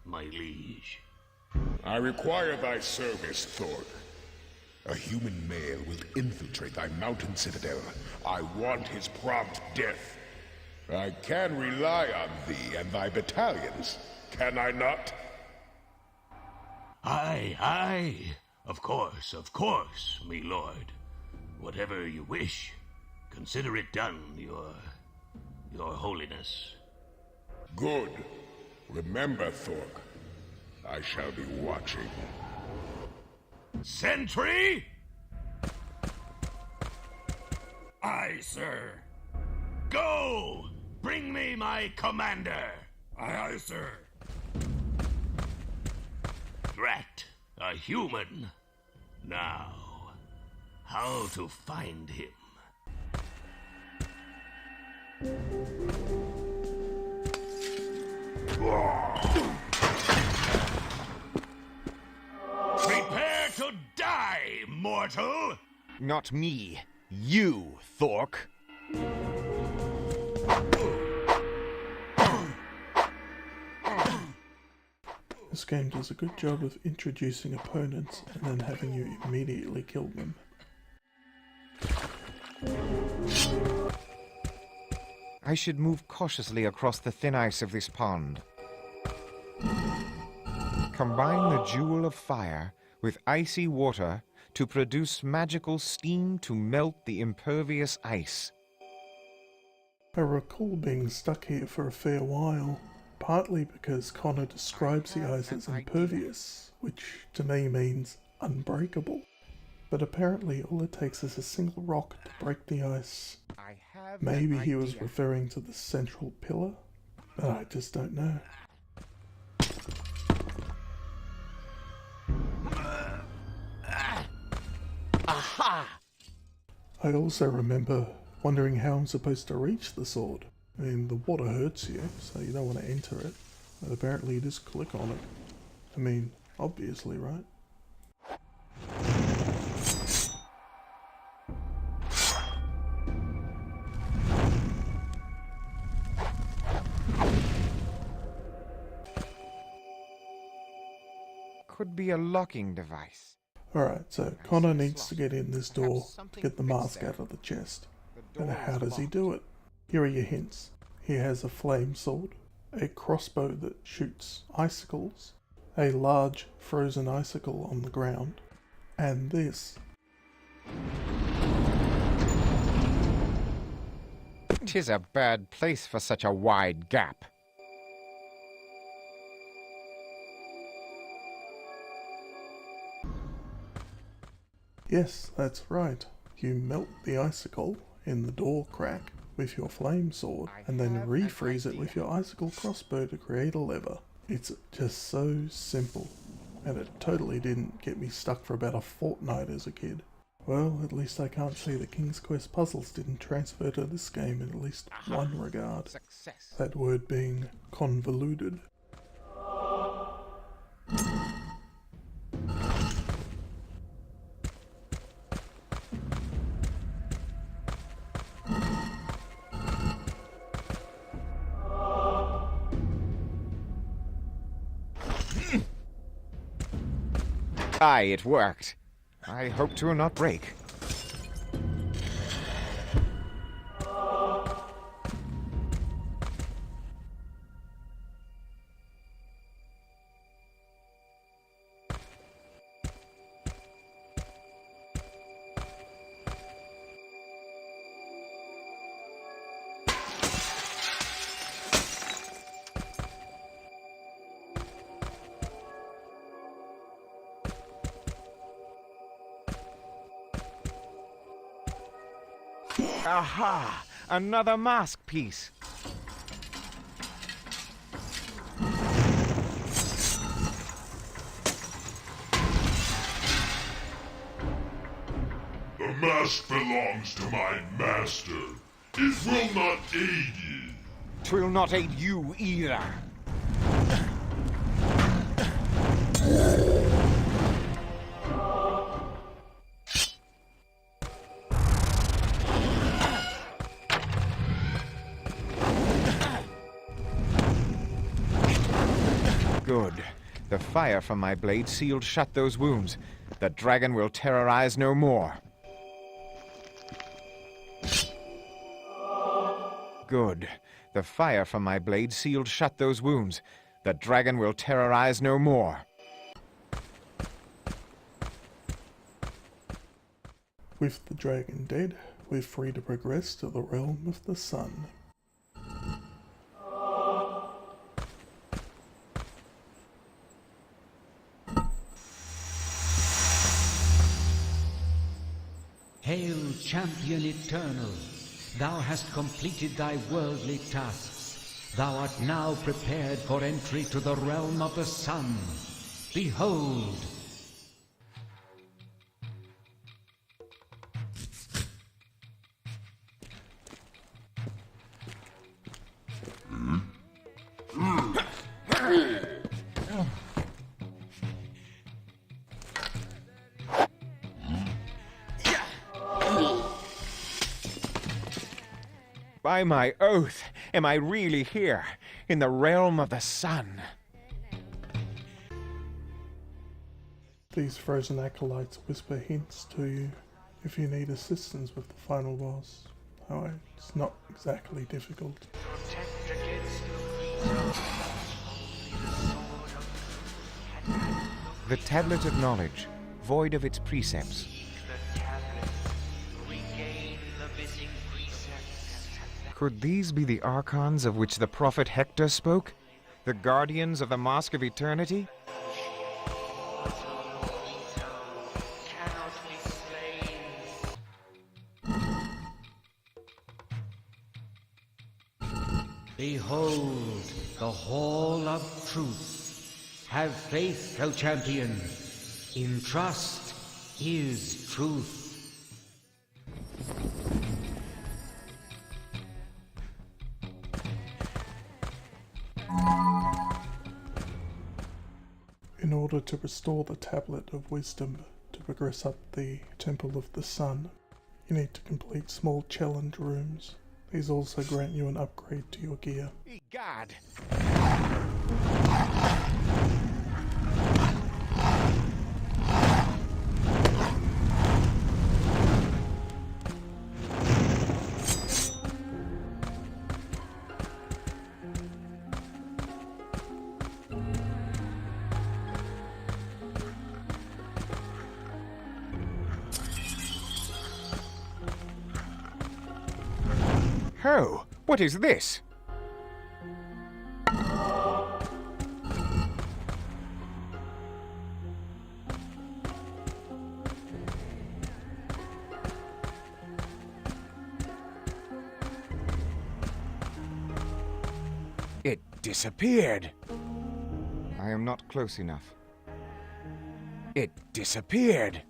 my liege? I require thy service, Thork. A human male will infiltrate thy mountain citadel. I want his prompt death. I can rely on thee and thy battalions, can I not? Aye. Of course, me lord. Whatever you wish, consider it done, your holiness. Good. Remember, Thork, I shall be watching. Sentry! Aye, sir. Go! Bring me my commander! Aye, sir. Drat, a human. Now, how to find him? Prepare to die, mortal! Not me. You, Thork. This game does a good job of introducing opponents and then having you immediately kill them. I should move cautiously across the thin ice of this pond. Combine the Jewel of Fire with icy water to produce magical steam to melt the impervious ice. I recall being stuck here for a fair while, partly because Connor describes the ice as impervious, which to me means unbreakable. But apparently all it takes is a single rock to break the ice. Maybe he was referring to the central pillar, but I just don't know. Aha! I also remember wondering how I'm supposed to reach the sword. I mean, the water hurts you, so you don't want to enter it, but apparently you just click on it. I mean, obviously, right? Could be a locking device. Alright, so Connor needs to get in this door to get the mask out of the chest. And how does he do it? Here are your hints. He has a flame sword, a crossbow that shoots icicles, a large frozen icicle on the ground, and this. 'Tis a bad place for such a wide gap. Yes, that's right. You melt the icicle in the door crack with your flame sword and then refreeze it with your icicle crossbow to create a lever. It's just so simple, and it totally didn't get me stuck for about a fortnight as a kid. Well, at least I can't say the King's Quest puzzles didn't transfer to this game in at least one regard. Success. That word being convoluted. Aye, it worked. I hope to not break. Aha! Another mask piece. The mask belongs to my master. It will not aid you. 'Twill not aid you either. Good. The fire from my blade sealed shut those wounds. The dragon will terrorize no more. Good. The fire from my blade sealed shut those wounds. The dragon will terrorize no more. With the dragon dead, we're free to progress to the realm of the sun. Hail, champion eternal! Thou hast completed thy worldly tasks. Thou art now prepared for entry to the realm of the sun. Behold! By my oath, am I really here, in the realm of the sun? These frozen acolytes whisper hints to you if you need assistance with the final boss. However, it's not exactly difficult. The tablet of knowledge, void of its precepts. Could these be the archons of which the prophet Hector spoke? The guardians of the Mask of Eternity? Behold, the Hall of Truth. Have faith, O champion. In trust is truth. In order to restore the Tablet of Wisdom to progress up the Temple of the Sun, you need to complete small challenge rooms. These also grant you an upgrade to your gear. God! Oh, what is this? It disappeared. I am not close enough. It disappeared.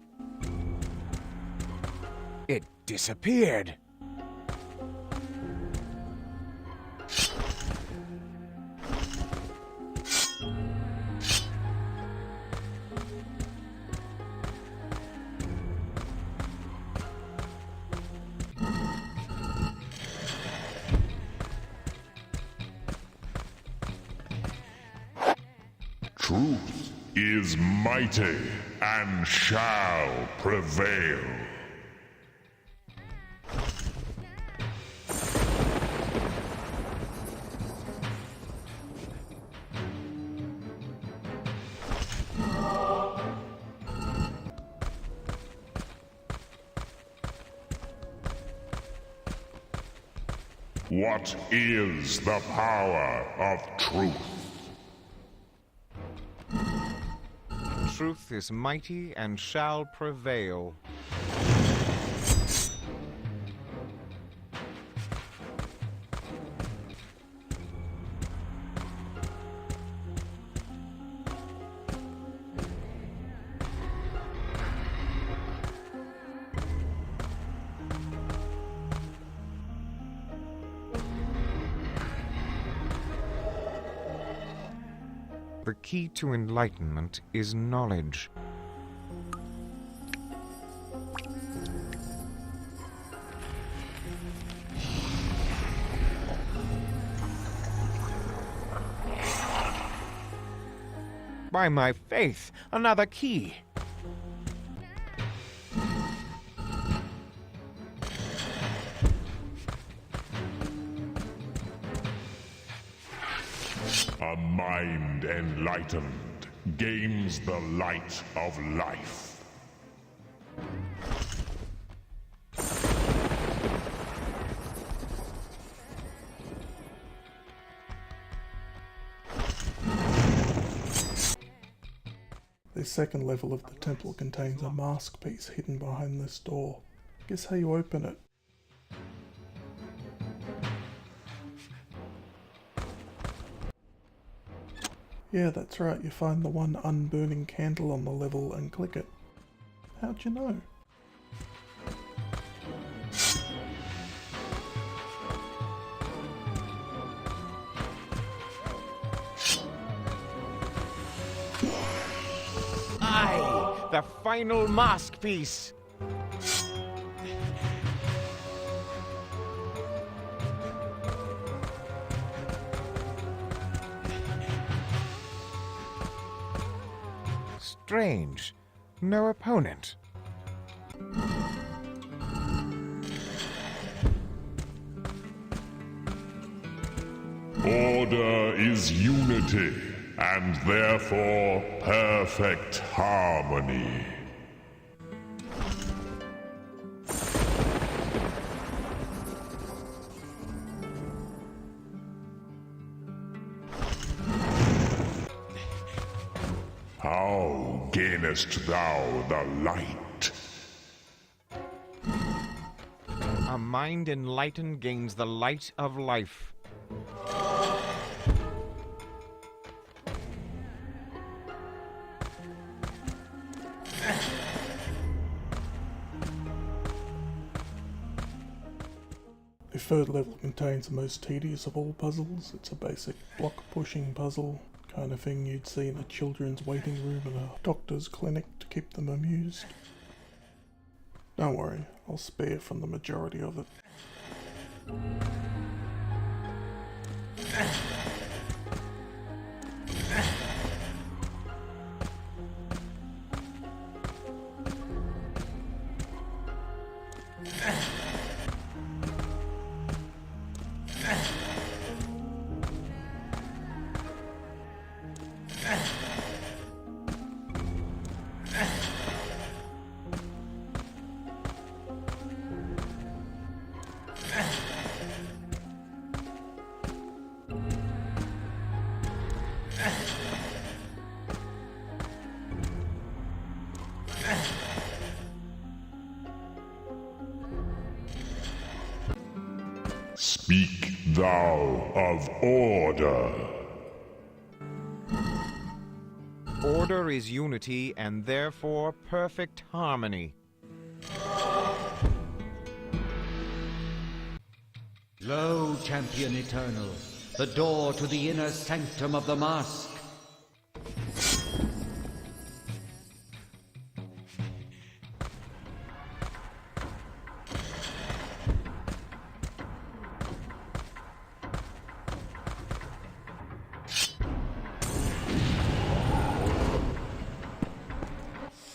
It disappeared. Truth is mighty and shall prevail. What is the power of truth? Truth is mighty and shall prevail. The key to enlightenment is knowledge. By my faith, another key! A mind enlightened gains the light of life. The second level of the temple contains a mask piece hidden behind this door. Guess how you open it? Yeah, that's right, you find the one unburning candle on the level and click it. How'd you know? Aye! The final mask piece! Strange. No opponent. Order is unity, and therefore perfect harmony. How gainest thou the light? A mind enlightened gains the light of life. The third level contains the most tedious of all puzzles. It's a basic block pushing puzzle, kind of thing you'd see in a children's waiting room in a doctor's clinic to keep them amused. Don't worry, I'll spare from the majority of it. Speak thou of order. Order is unity and therefore perfect harmony. Lo, champion eternal, the door to the inner sanctum of the mask.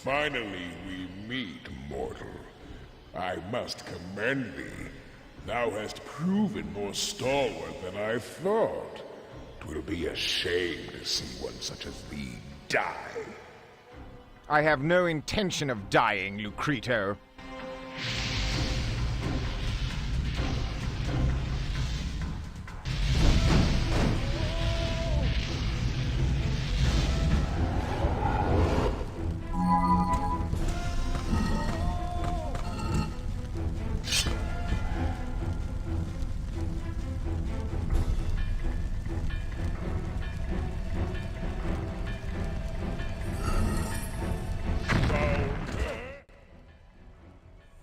Finally we meet, mortal. I must commend thee. Thou hast proven more stalwart than I thought. 'Twill be a shame to see one such as thee die. I have no intention of dying, Lucreto.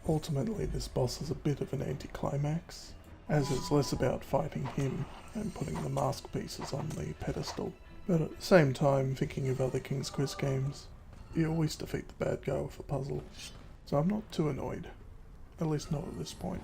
Ultimately, this boss is a bit of an anticlimax, as it's less about fighting him and putting the mask pieces on the pedestal. But at the same time, thinking of other King's Quest games, you always defeat the bad guy with a puzzle, so I'm not too annoyed. At least not at this point.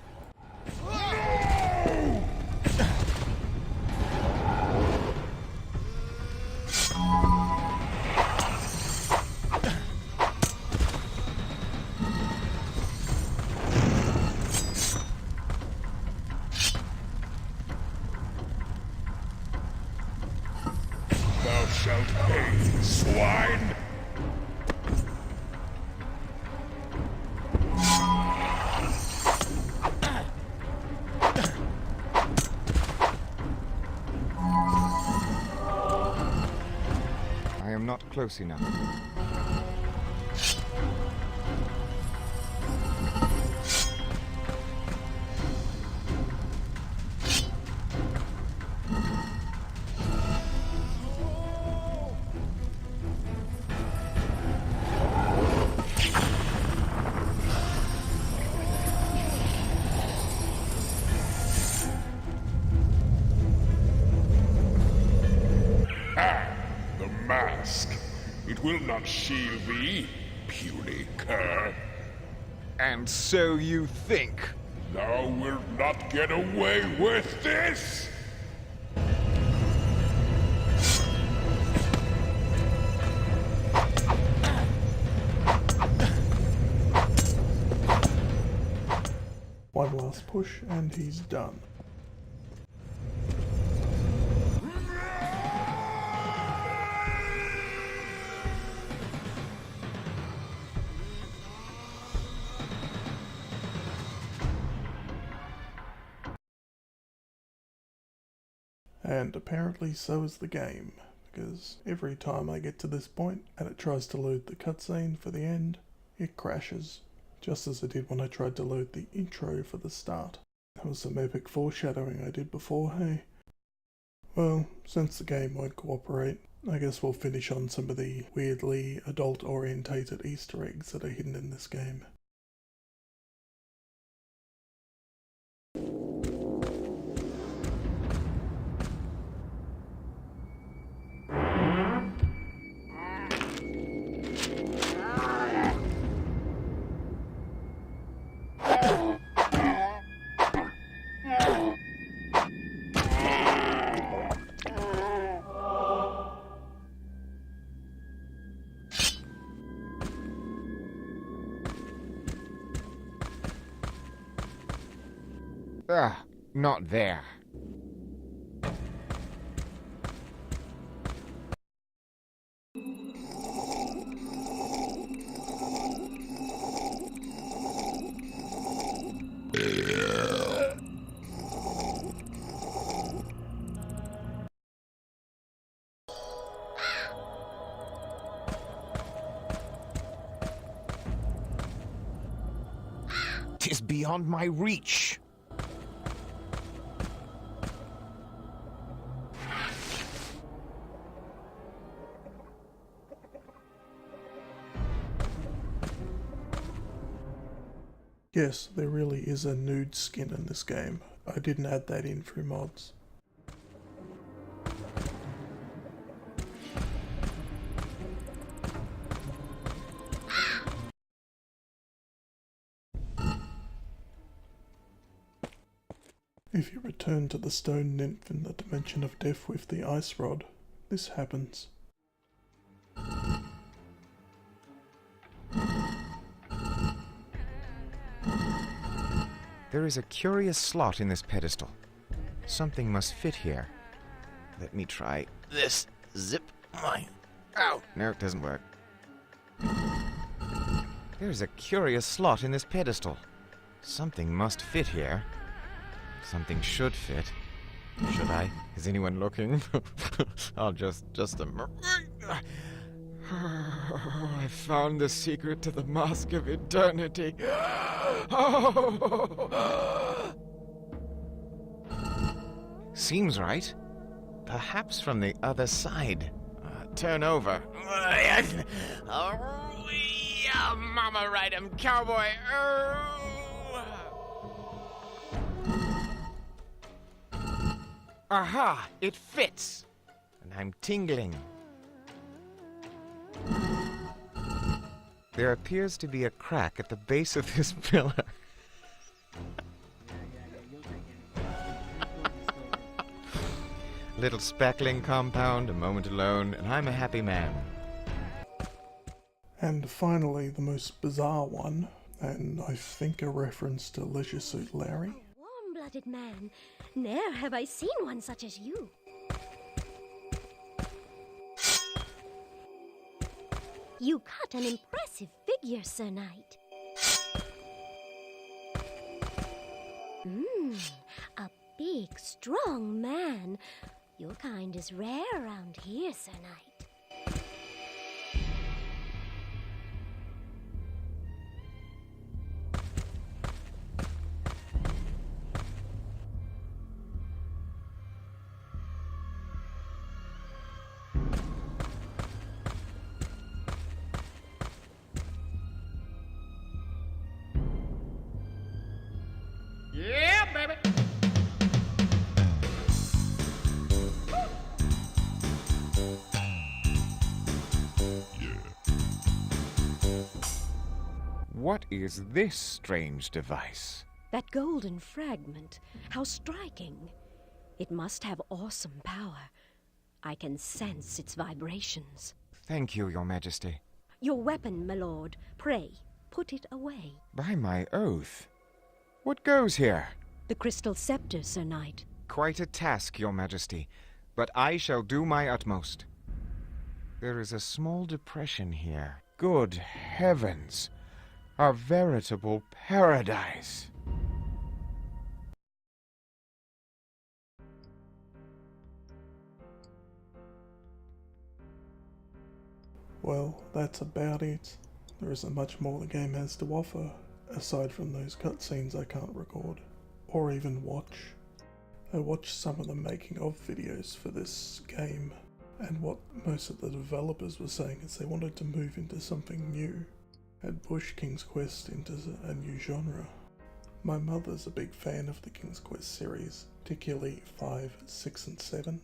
Thou shalt pay, swine! I am not close enough. The mask. It will not shield thee, puny cur. And so you think? Thou wilt not get away with this! One last push and he's done. And apparently so is the game, because every time I get to this point and it tries to load the cutscene for the end, it crashes, just as it did when I tried to load the intro for the start. That was some epic foreshadowing I did before, hey? Well, since the game won't cooperate, I guess we'll finish on some of the weirdly adult-orientated Easter eggs that are hidden in this game. Not there. Tis beyond my reach. Yes, there really is a nude skin in this game. I didn't add that in through mods. If you return to the stone nymph in the dimension of death with the ice rod, this happens. There is a curious slot in this pedestal. Something must fit here. Let me try this. Zip my... Ow! No, it doesn't work. There's a curious slot in this pedestal. Something must fit here. Something should fit. Should I? Is anyone looking? I'll just a I found the secret to the Mask of Eternity. Seems right. Perhaps from the other side. Turn over. Mama, ride him, cowboy. Aha! It fits. and I'm tingling. There appears to be a crack at the base of this pillar. Little speckling compound, a moment alone, and I'm a happy man. And finally, the most bizarre one, and I think a reference to Leisure Suit Larry. Warm-blooded man, ne'er have I seen one such as you. You cut an impressive figure, Sir Knight. A big, strong man. Your kind is rare around here, Sir Knight. Yeah, baby! What is this strange device? That golden fragment, how striking. It must have awesome power. I can sense its vibrations. Thank you, Your Majesty. Your weapon, my lord. Pray, put it away. By my oath. What goes here? The crystal scepter, Sir Knight. Quite a task, Your Majesty, but I shall do my utmost. There is a small depression here. Good heavens! A veritable paradise! Well, that's about it. There isn't much more the game has to offer, aside from those cutscenes I can't record, or even watch. I watched some of the making of videos for this game, and what most of the developers were saying is they wanted to move into something new, and push King's Quest into a new genre. My mother's a big fan of the King's Quest series, particularly 5, 6 and 7.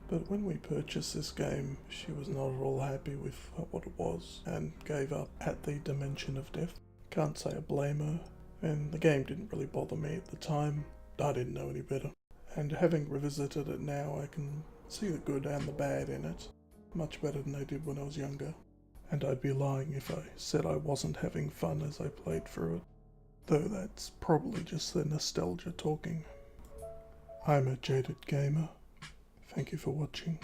But when we purchased this game, she was not at all happy with what it was, and gave up at the Dimension of Death. Can't say I blame her, and the game didn't really bother me at the time. I didn't know any better. And having revisited it now, I can see the good and the bad in it. Much better than I did when I was younger. And I'd be lying if I said I wasn't having fun as I played through it. Though that's probably just the nostalgia talking. I'm a Jaded Gamer. Thank you for watching.